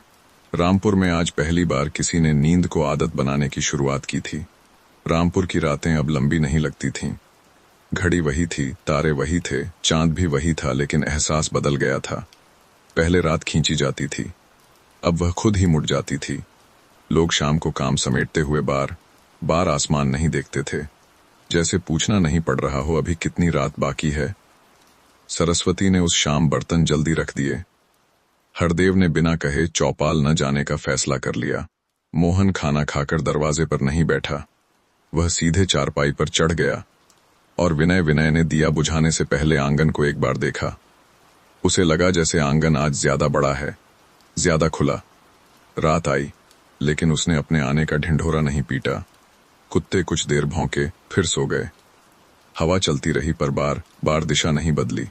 Speaker 1: रामपुर में आज पहली बार किसी ने नींद को आदत बनाने की शुरुआत की थी। रामपुर की रातें अब लंबी नहीं लगती थीं। घड़ी वही थी, तारे वही थे, चांद भी वही था, लेकिन एहसास बदल गया था। पहले रात खींची जाती थी, अब वह खुद ही मुड़ जाती थी। लोग शाम को काम समेटते हुए बार बार आसमान नहीं देखते थे, जैसे पूछना नहीं पड़ रहा हो अभी कितनी रात बाकी है। सरस्वती ने उस शाम बर्तन जल्दी रख दिए। हरदेव ने बिना कहे चौपाल न जाने का फैसला कर लिया। मोहन खाना खाकर दरवाजे पर नहीं बैठा, वह सीधे चारपाई पर चढ़ गया और विनय ने दिया बुझाने से पहले आंगन को एक बार देखा। उसे लगा जैसे आंगन आज ज्यादा बड़ा है, ज्यादा खुला। रात आई, लेकिन उसने अपने आने का ढिंढोरा नहीं पीटा। कुत्ते कुछ देर भौंके, फिर सो गए। हवा चलती रही पर बार बार दिशा नहीं बदली।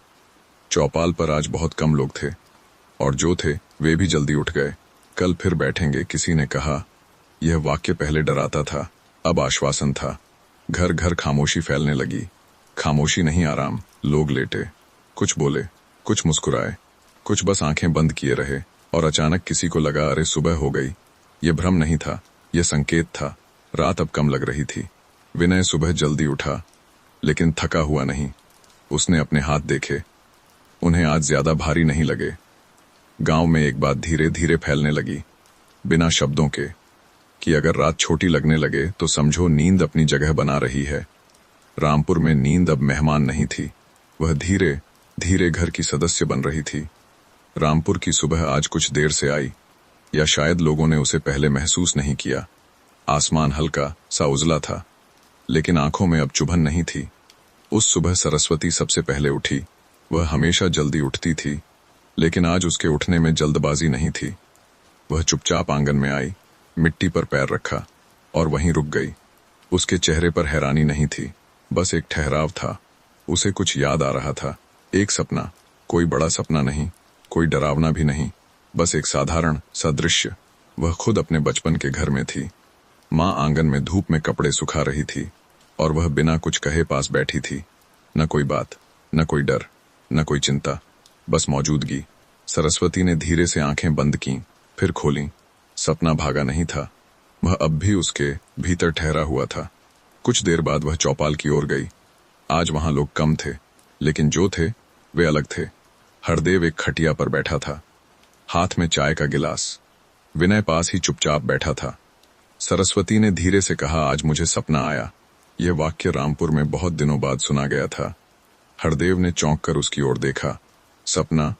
Speaker 1: चौपाल पर आज बहुत कम लोग थे, और जो थे वे भी जल्दी उठ गए। कल फिर बैठेंगे, किसी ने कहा। यह वाक्य पहले डराता था, अब आश्वासन था। घर घर खामोशी फैलने लगी। खामोशी नहीं, आराम। लोग लेटे, कुछ बोले, कुछ मुस्कुराए, कुछ बस आंखें बंद किए रहे। और अचानक किसी को लगा, अरे सुबह हो गई। ये भ्रम नहीं था, यह संकेत था। रात अब कम लग रही थी। विनय सुबह जल्दी उठा, लेकिन थका हुआ नहीं। उसने अपने हाथ देखे, उन्हें आज ज्यादा भारी नहीं लगे। गांव में एक बात धीरे धीरे फैलने लगी, बिना शब्दों के, कि अगर रात छोटी लगने लगे तो समझो नींद अपनी जगह बना रही है। रामपुर में नींद अब मेहमान नहीं थी, वह धीरे धीरे घर की सदस्य बन रही थी। रामपुर की सुबह आज कुछ देर से आई, या शायद लोगों ने उसे पहले महसूस नहीं किया। आसमान हल्का सा उजला था, लेकिन आंखों में अब चुभन नहीं थी। उस सुबह सरस्वती सबसे पहले उठी। वह हमेशा जल्दी उठती थी, लेकिन आज उसके उठने में जल्दबाजी नहीं थी। वह चुपचाप आंगन में आई, मिट्टी पर पैर रखा और वहीं रुक गई। उसके चेहरे पर हैरानी नहीं थी, बस एक ठहराव था। उसे कुछ याद आ रहा था, एक सपना। कोई बड़ा सपना नहीं, कोई डरावना भी नहीं, बस एक साधारण सा दृश्य। वह खुद अपने बचपन के घर में थी। माँ आंगन में धूप में कपड़े सुखा रही थी और वह बिना कुछ कहे पास बैठी थी। न कोई बात, न कोई डर, न कोई चिंता, बस मौजूदगी। सरस्वती ने धीरे से आंखें बंद की, फिर खोली। सपना भागा नहीं था, वह अब भी उसके भीतर ठहरा हुआ था। कुछ देर बाद वह चौपाल की ओर गई। आज वहां लोग कम थे, लेकिन जो थे वे अलग थे। हरदेव एक खटिया पर बैठा था, हाथ में चाय का गिलास। विनय पास ही चुपचाप बैठा था। सरस्वती ने धीरे से कहा, आज मुझे सपना आया। यह वाक्य रामपुर में बहुत दिनों बाद सुना गया था। हरदेव ने चौंक कर उसकी ओर देखा। सपना?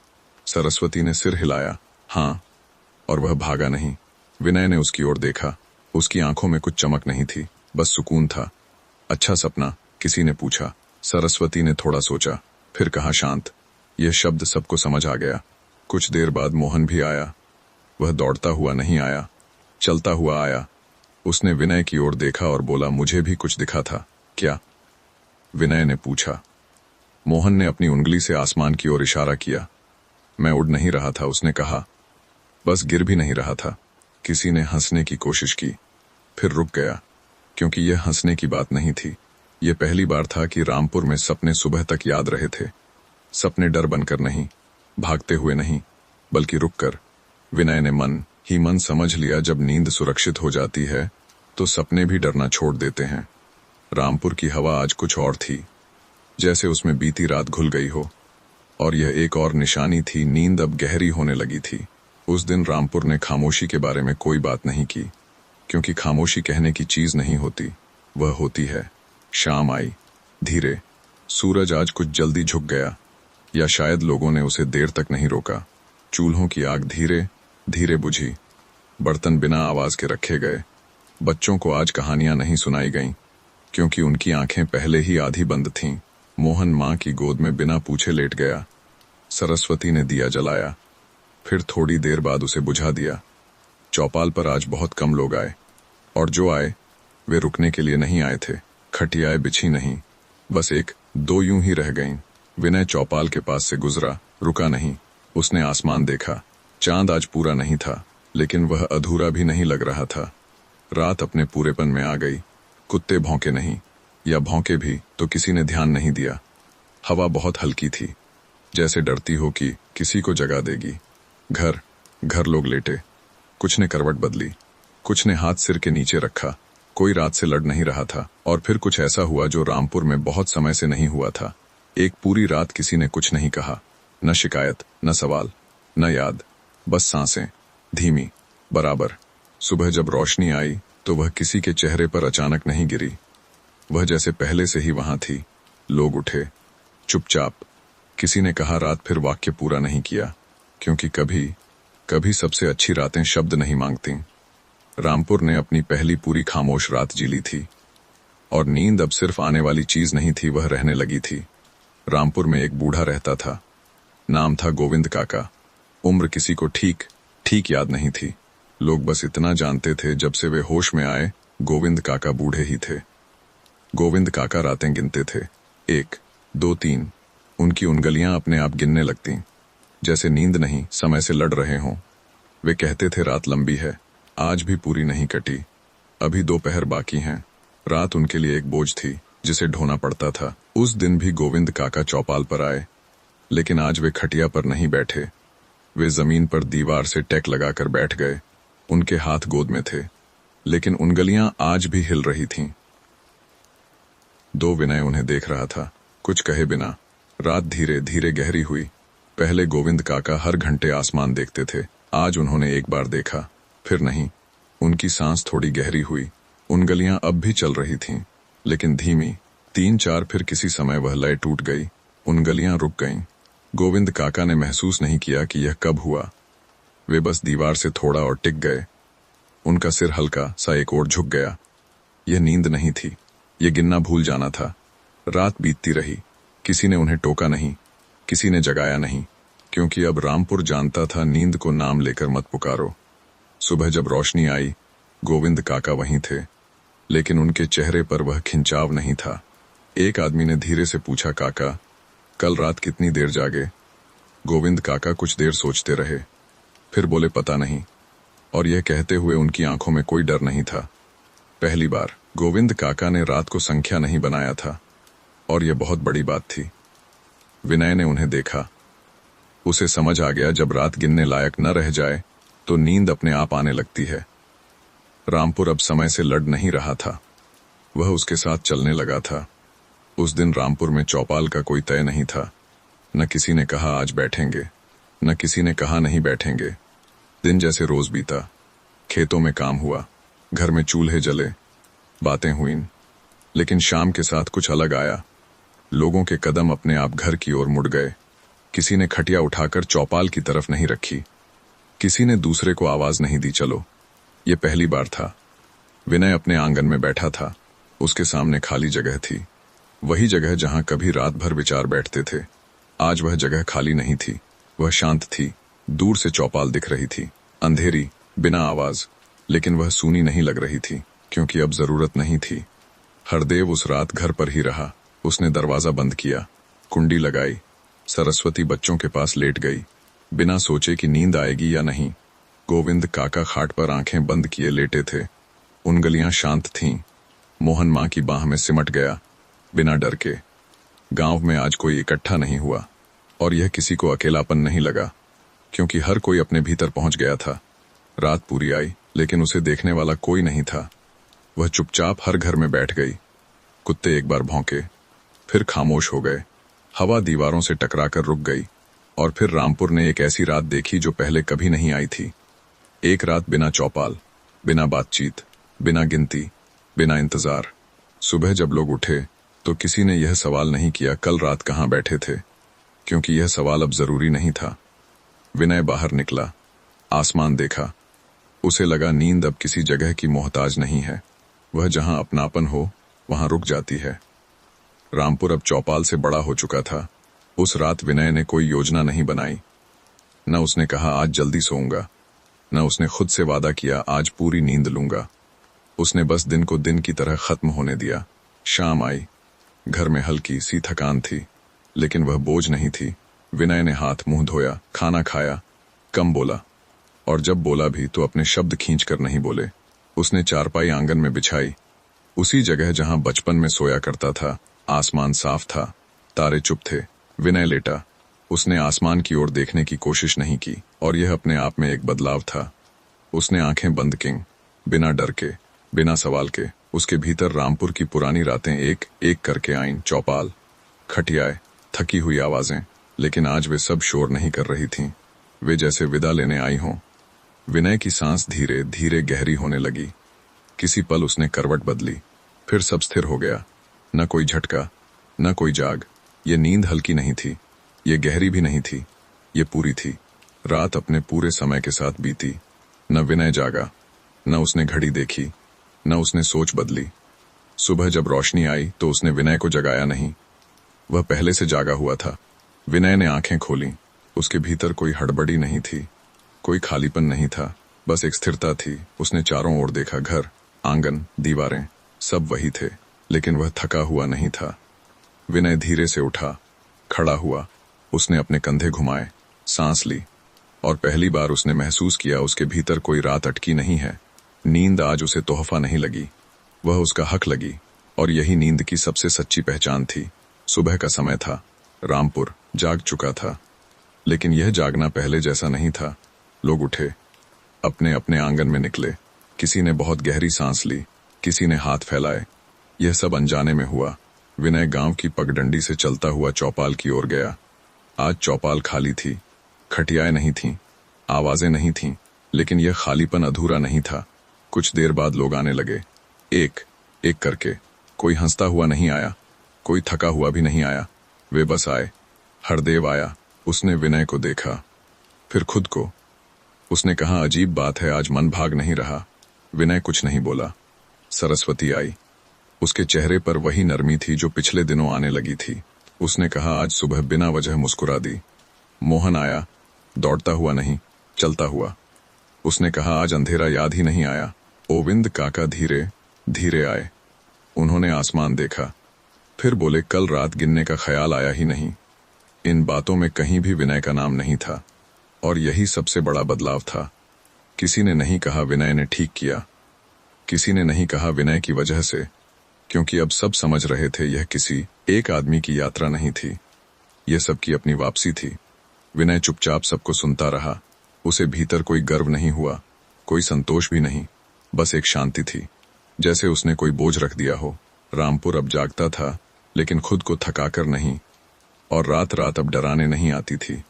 Speaker 1: सरस्वती ने सिर हिलाया, हाँ। और वह भागा नहीं। विनय ने उसकी ओर देखा। उसकी आंखों में कुछ चमक नहीं थी, बस सुकून था। अच्छा सपना? किसी ने पूछा। सरस्वती ने थोड़ा सोचा, फिर कहा, शांत। यह शब्द सबको समझ आ गया। कुछ देर बाद मोहन भी आया। वह दौड़ता हुआ नहीं आया, चलता हुआ आया। उसने विनय की ओर देखा और बोला, मुझे भी कुछ दिखा था क्या? विनय ने पूछा। मोहन ने अपनी उंगली से आसमान की ओर इशारा किया। मैं उड़ नहीं रहा था, उसने कहा, बस गिर भी नहीं रहा था। किसी ने हंसने की कोशिश की, फिर रुक गया, क्योंकि यह हंसने की बात नहीं थी। यह पहली बार था कि रामपुर में सपने सुबह तक याद रहे थे। सपने डर बनकर नहीं, भागते हुए नहीं, बल्कि रुककर। विनय ने मन ही मन समझ लिया, जब नींद सुरक्षित हो जाती है तो सपने भी डरना छोड़ देते हैं। रामपुर की हवा आज कुछ और थी, जैसे उसमें बीती रात घुल गई हो। और यह एक और निशानी थी, नींद अब गहरी होने लगी थी। उस दिन रामपुर ने खामोशी के बारे में कोई बात नहीं की, क्योंकि खामोशी कहने की चीज नहीं होती, वह होती है। शाम आई, धीरे। सूरज आज कुछ जल्दी झुक गया, या शायद लोगों ने उसे देर तक नहीं रोका। चूल्हों की आग धीरे धीरे बुझी, बर्तन बिना आवाज के रखे गए। बच्चों को आज कहानियां नहीं सुनाई गईं, क्योंकि उनकी आंखें पहले ही आधी बंद थीं। मोहन माँ की गोद में बिना पूछे लेट गया। सरस्वती ने दिया जलाया, फिर थोड़ी देर बाद उसे बुझा दिया। चौपाल पर आज बहुत कम लोग आए, और जो आए वे रुकने के लिए नहीं आए थे। खटियाएं बिछी नहीं, बस एक दो यूं ही रह गईं। विनय चौपाल के पास से गुजरा, रुका नहीं। उसने आसमान देखा। चांद आज पूरा नहीं था, लेकिन वह अधूरा भी नहीं लग रहा था। रात अपने पूरेपन में आ गई। कुत्ते भौंके नहीं, या भौंके भी तो किसी ने ध्यान नहीं दिया। हवा बहुत हल्की थी, जैसे डरती हो कि किसी को जगा देगी। घर घर लोग लेटे, कुछ ने करवट बदली, कुछ ने हाथ सिर के नीचे रखा। कोई रात से लड़ नहीं रहा था। और फिर कुछ ऐसा हुआ जो रामपुर में बहुत समय से नहीं हुआ था। एक पूरी रात किसी ने कुछ नहीं कहा, न शिकायत, न सवाल, न याद, बस सांसें, धीमी, बराबर। सुबह जब रोशनी आई तो वह किसी के चेहरे पर अचानक नहीं गिरी। वह जैसे पहले से ही वहां थी। लोग उठे, चुपचाप। किसी ने कहा रात, फिर वाक्य पूरा नहीं किया, क्योंकि कभी कभी सबसे अच्छी रातें शब्द नहीं मांगती। रामपुर ने अपनी पहली पूरी खामोश रात जी ली थी। और नींद अब सिर्फ आने वाली चीज नहीं थी, वह रहने लगी थी। रामपुर में एक बूढ़ा रहता था। नाम था गोविंद काका। उम्र किसी को ठीक ठीक याद नहीं थी। लोग बस इतना जानते थे, जब से वे होश में आए गोविंद काका बूढ़े ही थे। गोविंद काका रातें गिनते थे, 1, 2, 3। उनकी उंगलियां अपने आप गिनने लगती, जैसे नींद नहीं, समय से लड़ रहे हों। वे कहते थे रात लंबी है, आज भी पूरी नहीं कटी, अभी 2 पहर बाकी हैं। रात उनके लिए एक बोझ थी जिसे ढोना पड़ता था। उस दिन भी गोविंद काका चौपाल पर आए, लेकिन आज वे खटिया पर नहीं बैठे। वे जमीन पर दीवार से टेक लगाकर बैठ गए। उनके हाथ गोद में थे, लेकिन उंगलियां आज भी हिल रही थीं। 2 विनय उन्हें देख रहा था, कुछ कहे बिना। रात धीरे धीरे गहरी हुई। पहले गोविंद काका हर घंटे आसमान देखते थे, आज उन्होंने एक बार देखा, फिर नहीं। उनकी सांस थोड़ी गहरी हुई। उंगलियां अब भी चल रही थीं, लेकिन धीमी। 3-4, फिर किसी समय वह लय टूट गई। उंगलियां रुक गईं। गोविंद काका ने महसूस नहीं किया कि यह कब हुआ। वे बस दीवार से थोड़ा और टिक गए। उनका सिर हल्का सा एक ओर झुक गया। यह नींद नहीं थी, यह गिनना भूल जाना था। रात बीतती रही, किसी ने उन्हें टोका नहीं, किसी ने जगाया नहीं, क्योंकि अब रामपुर जानता था नींद को नाम लेकर मत पुकारो। सुबह जब रोशनी आई, गोविंद काका वहीं थे, लेकिन उनके चेहरे पर वह खिंचाव नहीं था। एक आदमी ने धीरे से पूछा, काका, कल रात कितनी देर जागे? गोविंद काका कुछ देर सोचते रहे, फिर बोले, पता नहीं। और यह कहते हुए उनकी आंखों में कोई डर नहीं था। पहली बार गोविंद काका ने रात को संख्या नहीं बनाया था, और यह बहुत बड़ी बात थी। विनय ने उन्हें देखा। उसे समझ आ गया, जब रात गिनने लायक न रह जाए तो नींद अपने आप आने लगती है। रामपुर अब समय से लड़ नहीं रहा था, वह उसके साथ चलने लगा था। उस दिन रामपुर में चौपाल का कोई तय नहीं था। न किसी ने कहा आज बैठेंगे, न किसी ने कहा नहीं बैठेंगे। दिन जैसे रोज बीता। खेतों में काम हुआ, घर में चूल्हे जले, बातें हुईं। लेकिन शाम के साथ कुछ अलग आया। लोगों के कदम अपने आप घर की ओर मुड़ गए। किसी ने खटिया उठाकर चौपाल की तरफ नहीं रखी, किसी ने दूसरे को आवाज नहीं दी, चलो। ये पहली बार था। विनय अपने आंगन में बैठा था। उसके सामने खाली जगह थी, वही जगह जहां कभी रात भर विचार बैठते थे। आज वह जगह खाली नहीं थी, वह शांत थी। दूर से चौपाल दिख रही थी, अंधेरी, बिना आवाज, लेकिन वह सूनी नहीं लग रही थी, क्योंकि अब जरूरत नहीं थी। हरदेव उस रात घर पर ही रहा। उसने दरवाजा बंद किया, कुंडी लगाई। सरस्वती बच्चों के पास लेट गई, बिना सोचे कि नींद आएगी या नहीं। गोविंद काका खाट पर आंखें बंद किए लेटे थे। उंगलियां शांत थीं। मोहन मां की बाह में सिमट गया, बिना डर के। गांव में आज कोई इकट्ठा नहीं हुआ, और यह किसी को अकेलापन नहीं लगा, क्योंकि हर कोई अपने भीतर पहुंच गया था। रात पूरी आई, लेकिन उसे देखने वाला कोई नहीं था। वह चुपचाप हर घर में बैठ गई। कुत्ते एक बार भौंके, फिर खामोश हो गए। हवा दीवारों से टकराकर रुक गई। और फिर रामपुर ने एक ऐसी रात देखी जो पहले कभी नहीं आई थी। एक रात बिना चौपाल, बिना बातचीत, बिना गिनती, बिना इंतजार। सुबह जब लोग उठे तो किसी ने यह सवाल नहीं किया, कल रात कहाँ बैठे थे, क्योंकि यह सवाल अब जरूरी नहीं था। विनय बाहर निकला, आसमान देखा। उसे लगा नींद अब किसी जगह की मोहताज नहीं है। वह जहां अपनापन हो वहां रुक जाती है। रामपुर अब चौपाल से बड़ा हो चुका था। उस रात विनय ने कोई योजना नहीं बनाई। न उसने कहा आज जल्दी सोऊंगा, न उसने खुद से वादा किया आज पूरी नींद लूंगा। उसने बस दिन को दिन की तरह खत्म होने दिया। शाम आई। घर में हल्की सी थकान थी, लेकिन वह बोझ नहीं थी। विनय ने हाथ मुंह धोया, खाना खाया, कम बोला, और जब बोला भी तो अपने शब्द खींच कर नहीं बोले। उसने चारपाई आंगन में बिछाई, उसी जगह जहां बचपन में सोया करता था। आसमान साफ था, तारे चुप थे। विनय लेटा। उसने आसमान की ओर देखने की कोशिश नहीं की, और यह अपने आप में एक बदलाव था। उसने आंखें बंद की, बिना डर के, बिना सवाल के। उसके भीतर रामपुर की पुरानी रातें एक एक करके आईं। चौपाल, खटियाए, थकी हुई आवाजें, लेकिन आज वे सब शोर नहीं कर रही थीं। वे जैसे विदा लेने आई हों। विनय की सांस धीरे धीरे गहरी होने लगी। किसी पल उसने करवट बदली, फिर सब स्थिर हो गया। न कोई झटका, न कोई जाग। ये नींद हल्की नहीं थी, ये गहरी भी नहीं थी, ये पूरी थी। रात अपने पूरे समय के साथ बीती। न विनय जागा, न उसने घड़ी देखी, न उसने सोच बदली। सुबह जब रोशनी आई तो उसने विनय को जगाया नहीं। वह पहले से जागा हुआ था। विनय ने आंखें खोलीं। उसके भीतर कोई हड़बड़ी नहीं थी, कोई खालीपन नहीं था, बस एक स्थिरता थी। उसने चारों ओर देखा। घर, आंगन, दीवारें, सब वही थे, लेकिन वह थका हुआ नहीं था। विनय धीरे से उठा, खड़ा हुआ। उसने अपने कंधे घुमाए, सांस ली, और पहली बार उसने महसूस किया उसके भीतर कोई रात अटकी नहीं है। नींद आज उसे तोहफा नहीं लगी, वह उसका हक लगी। और यही नींद की सबसे सच्ची पहचान थी। सुबह का समय था, रामपुर जाग चुका था, लेकिन यह जागना पहले जैसा नहीं था। लोग उठे, अपने अपने आंगन में निकले। किसी ने बहुत गहरी सांस ली, किसी ने हाथ फैलाए। यह सब अनजाने में हुआ। विनय गांव की पगडंडी से चलता हुआ चौपाल की ओर गया। आज चौपाल खाली थी, खटियाएं नहीं थीं, आवाजें नहीं थीं, लेकिन यह खालीपन अधूरा नहीं था। कुछ देर बाद लोग आने लगे, एक एक करके। कोई हंसता हुआ नहीं आया, कोई थका हुआ भी नहीं आया। वे बस आए। हरदेव आया। उसने विनय को देखा, फिर खुद को। उसने कहा, अजीब बात है, आज मन भाग नहीं रहा। विनय कुछ नहीं बोला। सरस्वती आई। उसके चेहरे पर वही नरमी थी जो पिछले दिनों आने लगी थी। उसने कहा, आज सुबह बिना वजह मुस्कुरा दी। मोहन आया, दौड़ता हुआ नहीं, चलता हुआ। उसने कहा, आज अंधेरा याद ही नहीं आया। गोविंद काका धीरे धीरे आए। उन्होंने आसमान देखा, फिर बोले, कल रात गिनने का ख्याल आया ही नहीं। इन बातों में कहीं भी विनय का नाम नहीं था, और यही सबसे बड़ा बदलाव था। किसी ने नहीं कहा विनय ने ठीक किया, किसी ने नहीं कहा विनय की वजह से, क्योंकि अब सब समझ रहे थे यह किसी एक आदमी की यात्रा नहीं थी, यह सबकी अपनी वापसी थी। विनय चुपचाप सबको सुनता रहा। उसे भीतर कोई गर्व नहीं हुआ, कोई संतोष भी नहीं, बस एक शांति थी, जैसे उसने कोई बोझ रख दिया हो। रामपुर अब जागता था, लेकिन खुद को थकाकर नहीं, और रात रात अब डराने नहीं आती थी।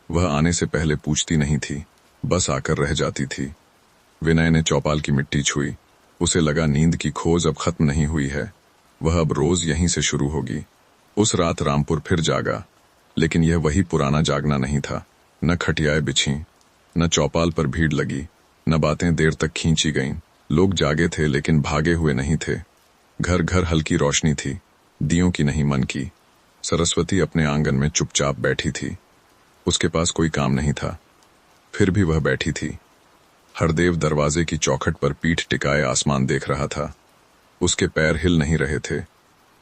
Speaker 1: वह आने से पहले पूछती नहीं थी, बस आकर रह जाती थी। विनय ने चौपाल की मिट्टी छुई। उसे लगा नींद की खोज अब खत्म नहीं हुई है, वह अब रोज यहीं से शुरू होगी। उस रात रामपुर फिर जागा, लेकिन यह वही पुराना जागना नहीं था। न खटियाएं बिछी, न चौपाल पर भीड़ लगी, न बातें देर तक खींची गईं। लोग जागे थे, लेकिन भागे हुए नहीं थे। घर घर हल्की रोशनी थी, दियों की नहीं, मन की। सरस्वती अपने आंगन में चुपचाप बैठी थी। उसके पास कोई काम नहीं था, फिर भी वह बैठी थी। हरदेव दरवाजे की चौखट पर पीठ टिकाए आसमान देख रहा था। उसके पैर हिल नहीं रहे थे।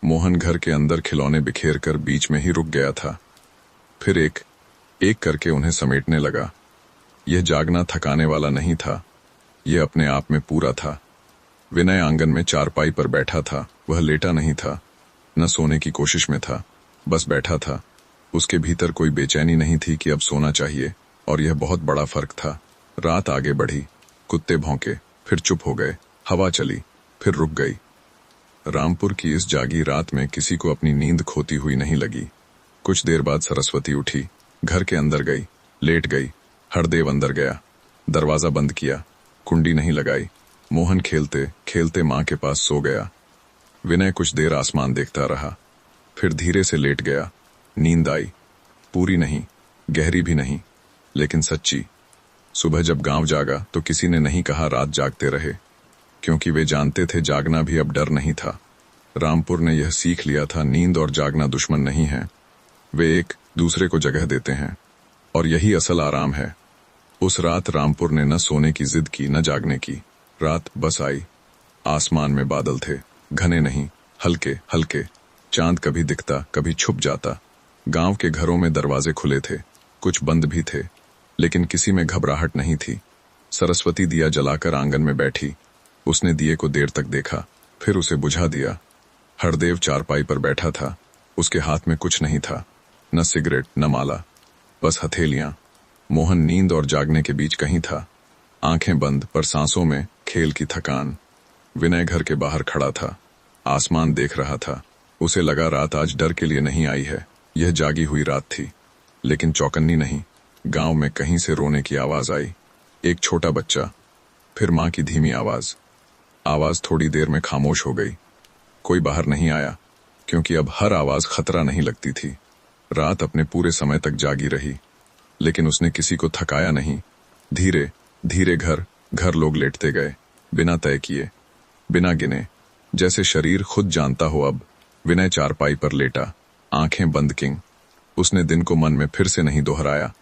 Speaker 1: मोहन घर के अंदर खिलौने बिखेर कर बीच में ही रुक गया था, फिर एक एक करके उन्हें समेटने लगा। यह जागना थकाने वाला नहीं था, यह अपने आप में पूरा था। विनय आंगन में चारपाई पर बैठा था। वह लेटा नहीं था, न सोने की कोशिश में था, बस बैठा था। उसके भीतर कोई बेचैनी नहीं थी कि अब सोना चाहिए, और यह बहुत बड़ा फर्क था। रात आगे बढ़ी, कुत्ते भौंके, फिर चुप हो गए। हवा चली, फिर रुक गई। रामपुर की इस जागी रात में किसी को अपनी नींद खोती हुई नहीं लगी। कुछ देर बाद सरस्वती उठी, घर के अंदर गई, लेट गई। हरदेव अंदर गया, दरवाजा बंद किया, कुंडी नहीं लगाई। मोहन खेलते खेलते मां के पास सो गया। विनय कुछ देर आसमान देखता रहा, फिर धीरे से लेट गया। नींद आई, पूरी नहीं, गहरी भी नहीं, लेकिन सच्ची। सुबह जब गांव जागा तो किसी ने नहीं कहा रात जागते रहे, क्योंकि वे जानते थे जागना भी अब डर नहीं था। रामपुर ने यह सीख लिया था, नींद और जागना दुश्मन नहीं है, वे एक दूसरे को जगह देते हैं, और यही असल आराम है। उस रात रामपुर ने न सोने की जिद की, न जागने की। रात बस आई। आसमान में बादल थे, घने नहीं, हल्के हल्के। चांद कभी दिखता, कभी छुप जाता। गांव के घरों में दरवाजे खुले थे, कुछ बंद भी थे, लेकिन किसी में घबराहट नहीं थी। सरस्वती दिया जलाकर आंगन में बैठी। उसने दिए को देर तक देखा, फिर उसे बुझा दिया। हरदेव चारपाई पर बैठा था। उसके हाथ में कुछ नहीं था, न सिगरेट, न माला, बस हथेलियां। मोहन नींद और जागने के बीच कहीं था। आंखें बंद पर सांसों में खेल की थकान। विनय घर के बाहर खड़ा था, आसमान देख रहा था। उसे लगा रात आज डर के लिए नहीं आई है, यह जागी हुई रात थी। लेकिन चौकन्नी नहीं। गांव में कहीं से रोने की आवाज आई। एक छोटा बच्चा, फिर मां की धीमी आवाज। आवाज थोड़ी देर में खामोश हो गई। कोई बाहर नहीं आया, क्योंकि अब हर आवाज खतरा नहीं लगती थी। रात अपने पूरे समय तक जागी रही, लेकिन उसने किसी को थकाया नहीं। धीरे धीरे घर घर लोग लेटते गए, बिना तय किए, बिना गिने, जैसे शरीर खुद जानता हो। अब विनय चारपाई पर लेटा, आंखें बंद किंग। उसने दिन को मन में फिर से नहीं दोहराया।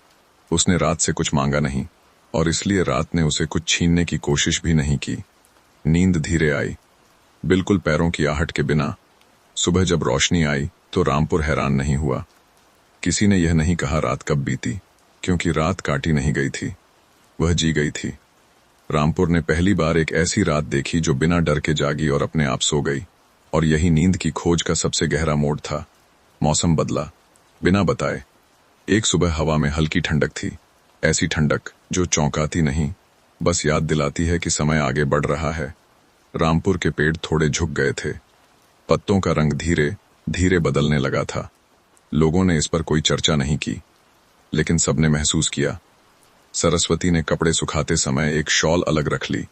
Speaker 1: उसने रात से कुछ मांगा नहीं, और इसलिए रात ने उसे कुछ छीनने की कोशिश भी नहीं की। नींद धीरे आई, बिल्कुल पैरों की आहट के बिना। सुबह जब रोशनी आई तो रामपुर हैरान नहीं हुआ। किसी ने यह नहीं कहा रात कब बीती, क्योंकि रात काटी नहीं गई थी, वह जी गई थी। रामपुर ने पहली बार एक ऐसी रात देखी जो बिना डर के जागी और अपने आप सो गई। और यही नींद की खोज का सबसे गहरा मोड़ था। मौसम बदला, बिना बताए। एक सुबह हवा में हल्की ठंडक थी, ऐसी ठंडक जो चौंकाती नहीं, बस याद दिलाती है कि समय आगे बढ़ रहा है। रामपुर के पेड़ थोड़े झुक गए थे, पत्तों का रंग धीरे धीरे बदलने लगा था। लोगों ने इस पर कोई चर्चा नहीं की, लेकिन सबने महसूस किया। सरस्वती ने कपड़े सुखाते समय एक शॉल अलग रख ली।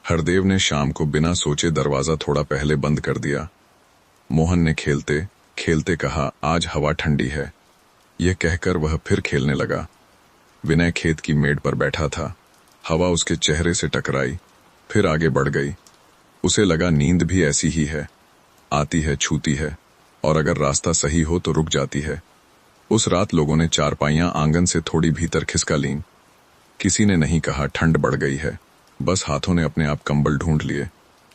Speaker 1: हरदेव ने शाम को बिना सोचे दरवाजा थोड़ा पहले बंद कर दिया। मोहन ने खेलते खेलते कहा, आज हवा ठंडी है। यह कहकर वह फिर खेलने लगा। विनय खेत की मेड़ पर बैठा था। हवा उसके चेहरे से टकराई, फिर आगे बढ़ गई। उसे लगा नींद भी ऐसी ही है, आती है, छूती है, और अगर रास्ता सही हो तो रुक जाती है। उस रात लोगों ने चारपाइयां आंगन से थोड़ी भीतर खिसका लीं। किसी ने नहीं कहा ठंड बढ़ गई है, बस हाथों ने अपने आप कंबल ढूंढ लिए।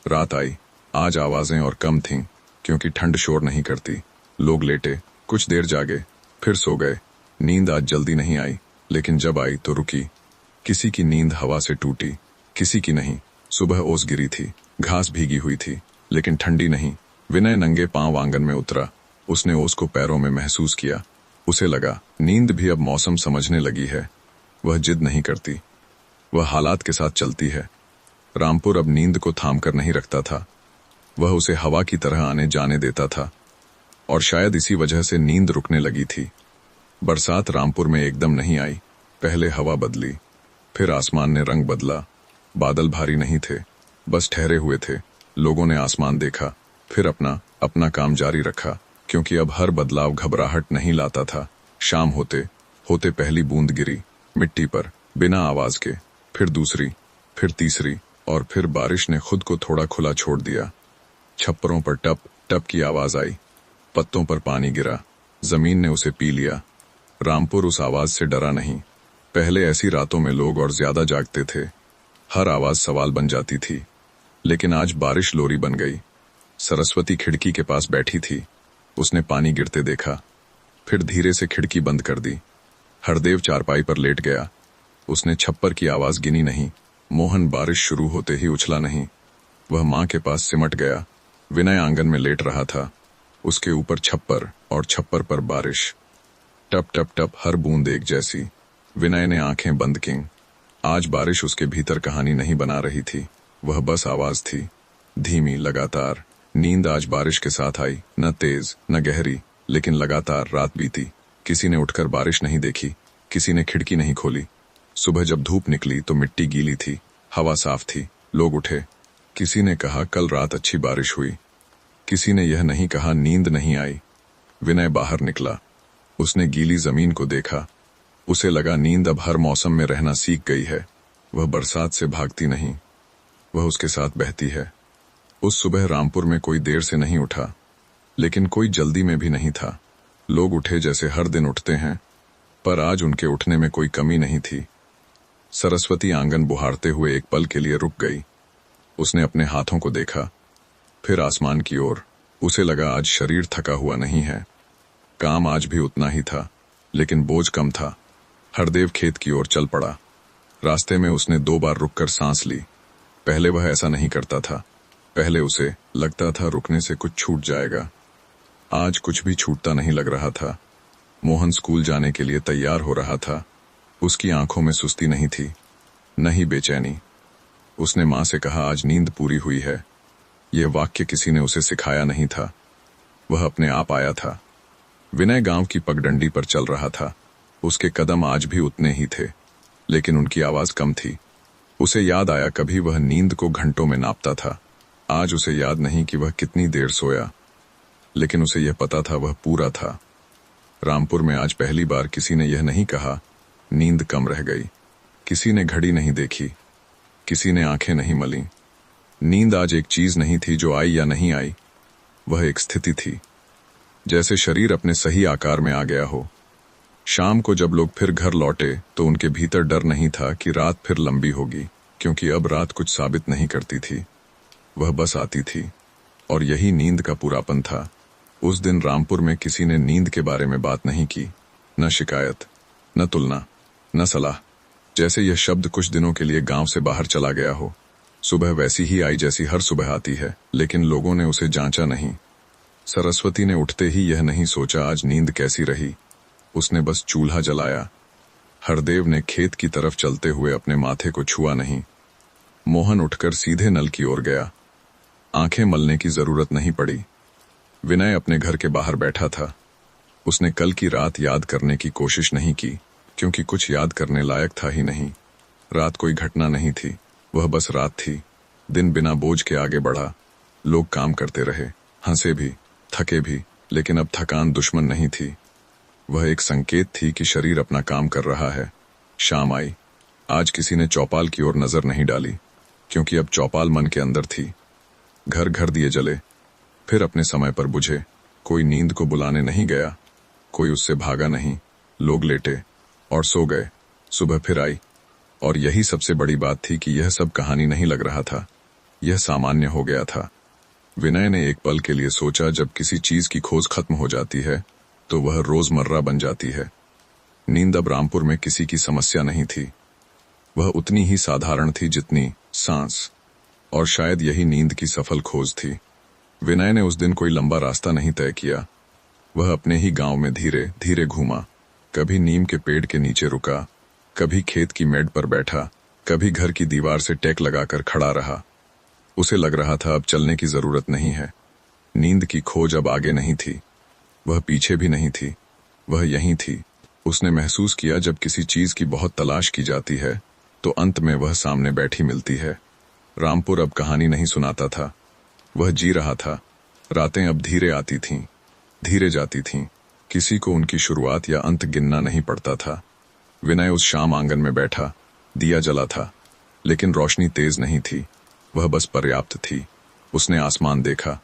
Speaker 1: रात आई, आज आवाजें और कम थीं, क्योंकि ठंड शोर नहीं करती। लोग लेटे, कुछ देर जागे, फिर सो गए। नींद आज जल्दी नहीं आई, लेकिन जब आई तो रुकी। किसी की नींद हवा से टूटी, किसी की नहीं। सुबह ओस गिरी थी, घास भीगी हुई थी, लेकिन ठंडी नहीं। विनय नंगे पांव आंगन में उतरा। उसने ओस को पैरों में महसूस किया। उसे लगा नींद भी अब मौसम समझने लगी है। वह जिद नहीं करती, वह हालात के साथ चलती है। रामपुर अब नींद को थाम कर नहीं रखता था, वह उसे हवा की तरह आने जाने देता था। और शायद इसी वजह से नींद रुकने लगी थी। बरसात रामपुर में एकदम नहीं आई। पहले हवा बदली, फिर आसमान ने रंग बदला। बादल भारी नहीं थे, बस ठहरे हुए थे। लोगों ने आसमान देखा, फिर अपना अपना काम जारी रखा, क्योंकि अब हर बदलाव घबराहट नहीं लाता था। शाम होते होते पहली बूंद गिरी मिट्टी पर, बिना आवाज के, फिर दूसरी, फिर तीसरी, और फिर बारिश ने खुद को थोड़ा खुला छोड़ दिया। छप्परों पर टप टप की आवाज आई, पत्तों पर पानी गिरा, जमीन ने उसे पी लिया। रामपुर उस आवाज से डरा नहीं। पहले ऐसी रातों में लोग और ज्यादा जागते थे, हर आवाज सवाल बन जाती थी। लेकिन आज बारिश लोरी बन गई। सरस्वती खिड़की के पास बैठी थी। उसने पानी गिरते देखा, फिर धीरे से खिड़की बंद कर दी। हरदेव चारपाई पर लेट गया। उसने छप्पर की आवाज गिनी नहीं। मोहन बारिश शुरू होते ही उछला नहीं, वह मां के पास सिमट गया। विनय आंगन में लेट रहा था, उसके ऊपर छप्पर, और छप्पर पर बारिश। टप टप टप, हर बूंद एक जैसी। विनय ने आंखें बंद कीं। आज बारिश उसके भीतर कहानी नहीं बना रही थी, वह बस आवाज थी, धीमी, लगातार। नींद आज बारिश के साथ आई, न तेज न गहरी, लेकिन लगातार। रात बीती, किसी ने उठकर बारिश नहीं देखी, किसी ने खिड़की नहीं खोली। सुबह जब धूप निकली तो मिट्टी गीली थी, हवा साफ थी। लोग उठे, किसी ने कहा कल रात अच्छी बारिश हुई, किसी ने यह नहीं कहा नींद नहीं आई। विनय बाहर निकला, उसने गीली जमीन को देखा। उसे लगा नींद अब हर मौसम में रहना सीख गई है। वह बरसात से भागती नहीं, वह उसके साथ बहती है। उस सुबह रामपुर में कोई देर से नहीं उठा, लेकिन कोई जल्दी में भी नहीं था। लोग उठे जैसे हर दिन उठते हैं, पर आज उनके उठने में कोई कमी नहीं थी। सरस्वती आंगन बुहारते हुए एक पल के लिए रुक गई। उसने अपने हाथों को देखा, फिर आसमान की ओर। उसे लगा आज शरीर थका हुआ नहीं है। काम आज भी उतना ही था, लेकिन बोझ कम था। हरदेव खेत की ओर चल पड़ा। रास्ते में उसने 2 बार रुककर सांस ली। पहले वह ऐसा नहीं करता था। पहले उसे लगता था रुकने से कुछ छूट जाएगा। आज कुछ भी छूटता नहीं लग रहा था। मोहन स्कूल जाने के लिए तैयार हो रहा था। उसकी आंखों में सुस्ती नहीं थी। न ही बेचैनी। उसने माँ से कहा, आज नींद पूरी हुई है। यह वाक्य किसी ने उसे सिखाया नहीं था, वह अपने आप आया था। विनय गांव की पगडंडी पर चल रहा था। उसके कदम आज भी उतने ही थे, लेकिन उनकी आवाज कम थी। उसे याद आया, कभी वह नींद को घंटों में नापता था। आज उसे याद नहीं कि वह कितनी देर सोया, लेकिन उसे यह पता था वह पूरा था। रामपुर में आज पहली बार किसी ने यह नहीं कहा, नींद कम रह गई। किसी ने घड़ी नहीं देखी, किसी ने आंखें नहीं मली। नींद आज एक चीज नहीं थी जो आई या नहीं आई, वह एक स्थिति थी, जैसे शरीर अपने सही आकार में आ गया हो। शाम को जब लोग फिर घर लौटे तो उनके भीतर डर नहीं था कि रात फिर लंबी होगी, क्योंकि अब रात कुछ साबित नहीं करती थी, वह बस आती थी। और यही नींद का पूरापन था। उस दिन रामपुर में किसी ने नींद के बारे में बात नहीं की, न शिकायत, न तुलना, न सलाह। जैसे यह शब्द कुछ दिनों के लिए गांव से बाहर चला गया हो। सुबह वैसी ही आई जैसी हर सुबह आती है, लेकिन लोगों ने उसे जांचा नहीं। सरस्वती ने उठते ही यह नहीं सोचा आज नींद कैसी रही, उसने बस चूल्हा जलाया। हरदेव ने खेत की तरफ चलते हुए अपने माथे को छुआ नहीं। मोहन उठकर सीधे नल की ओर गया। आंखें मलने की जरूरत नहीं पड़ी। विनय अपने घर के बाहर बैठा था। उसने कल की रात याद करने की कोशिश नहीं की, क्योंकि कुछ याद करने लायक था ही नहीं। रात कोई घटना नहीं थी, वह बस रात थी। दिन बिना बोझ के आगे बढ़ा। लोग काम करते रहे, हंसे भी, थके भी, लेकिन अब थकान दुश्मन नहीं थी, वह एक संकेत थी कि शरीर अपना काम कर रहा है। शाम आई। आज किसी ने चौपाल की ओर नजर नहीं डाली, क्योंकि अब चौपाल मन के अंदर थी। घर घर दिए जले, फिर अपने समय पर बुझे। कोई नींद को बुलाने नहीं गया, कोई उससे भागा नहीं। लोग लेटे और सो गए। सुबह फिर आई, और यही सबसे बड़ी बात थी कि यह सब कहानी नहीं लग रहा था, यह सामान्य हो गया था। विनय ने एक पल के लिए सोचा, जब किसी चीज की खोज खत्म हो जाती है तो वह रोजमर्रा बन जाती है। नींद अब रामपुर में किसी की समस्या नहीं थी, वह उतनी ही साधारण थी जितनी सांस, और शायद यही नींद की सफल खोज थी। विनय ने उस दिन कोई लंबा रास्ता नहीं तय किया। वह अपने ही गांव में धीरे धीरे घूमा। कभी नीम के पेड़ के नीचे रुका, कभी खेत की मेड़ पर बैठा, कभी घर की दीवार से टेक लगाकर खड़ा रहा। उसे लग रहा था अब चलने की जरूरत नहीं है। नींद की खोज अब आगे नहीं थी, वह पीछे भी नहीं थी, वह यहीं थी। उसने महसूस किया, जब किसी चीज की बहुत तलाश की जाती है तो अंत में वह सामने बैठी मिलती है। रामपुर अब कहानी नहीं सुनाता था, वह जी रहा था। रातें अब धीरे आती थीं, धीरे जाती थीं। किसी को उनकी शुरुआत या अंत गिनना नहीं पड़ता था। विनय उस शाम आंगन में बैठा। दिया जला था, लेकिन रोशनी तेज नहीं थी, वह बस पर्याप्त थी। उसने आसमान देखा।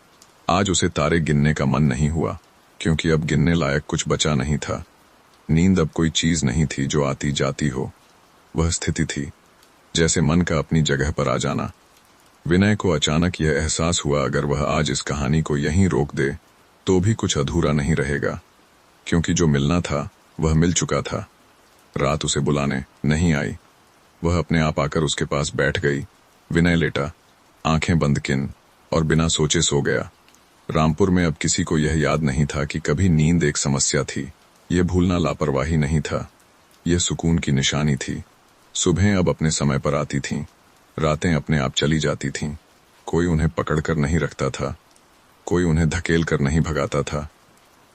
Speaker 1: आज उसे तारे गिनने का मन नहीं हुआ, क्योंकि अब गिनने लायक कुछ बचा नहीं था। नींद अब कोई चीज नहीं थी जो आती जाती हो, वह स्थिति थी, जैसे मन का अपनी जगह पर आ जाना। विनय को अचानक यह एहसास हुआ, अगर वह आज इस कहानी को यहीं रोक दे तो भी कुछ अधूरा नहीं रहेगा, क्योंकि जो मिलना था वह मिल चुका था। रात उसे बुलाने नहीं आई, वह अपने आप आकर उसके पास बैठ गई। विनय लेटा, आंखें बंद किन, और बिना सोचे सो गया। रामपुर में अब किसी को यह याद नहीं था कि कभी नींद एक समस्या थी। यह भूलना लापरवाही नहीं था, यह सुकून की निशानी थी। सुबहें अब अपने समय पर आती थीं, रातें अपने आप चली जाती थीं। कोई उन्हें पकड़कर नहीं रखता था, कोई उन्हें धकेल कर नहीं भगाता था।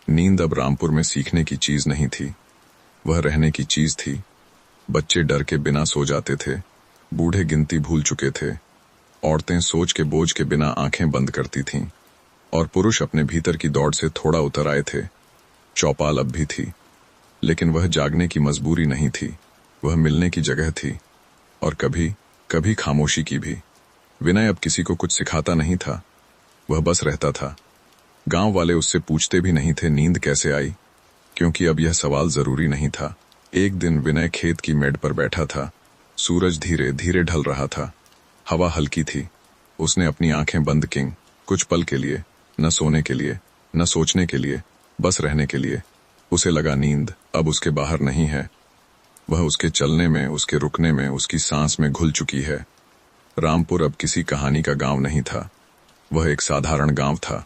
Speaker 1: नींद अब रामपुर में सीखने की चीज नहीं थी, वह रहने की चीज थी। बच्चे डर के बिना सो जाते थे, बूढ़े गिनती भूल चुके थे, औरतें सोच के बोझ के बिना आंखें बंद करती थीं, और पुरुष अपने भीतर की दौड़ से थोड़ा उतर आए थे। चौपाल अब भी थी, लेकिन वह जागने की मजबूरी नहीं थी, वह मिलने की जगह थी, और कभी कभी खामोशी की भी। विनय अब किसी को कुछ सिखाता नहीं था, वह बस रहता था। गांव वाले उससे पूछते भी नहीं थे नींद कैसे आई, क्योंकि अब यह सवाल जरूरी नहीं था। एक दिन विनय खेत की मेड़ पर बैठा था। सूरज धीरे धीरे ढल रहा था, हवा हल्की थी। उसने अपनी आंखें बंद की, कुछ पल के लिए, न सोने के लिए, न सोचने के लिए, बस रहने के लिए। उसे लगा नींद अब उसके बाहर नहीं है, वह उसके चलने में, उसके रुकने में, उसकी सांस में घुल चुकी है। रामपुर अब किसी कहानी का गांव नहीं था, वह एक साधारण गांव था।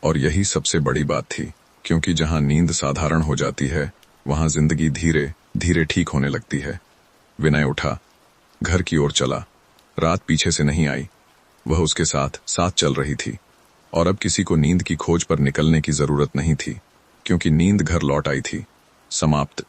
Speaker 1: और यही सबसे बड़ी बात थी, क्योंकि जहां नींद साधारण हो जाती है वहां जिंदगी धीरे धीरे ठीक होने लगती है। विनय उठा, घर की ओर चला। रात पीछे से नहीं आई, वह उसके साथ साथ चल रही थी। और अब किसी को नींद की खोज पर निकलने की जरूरत नहीं थी, क्योंकि नींद घर लौट आई थी। समाप्त।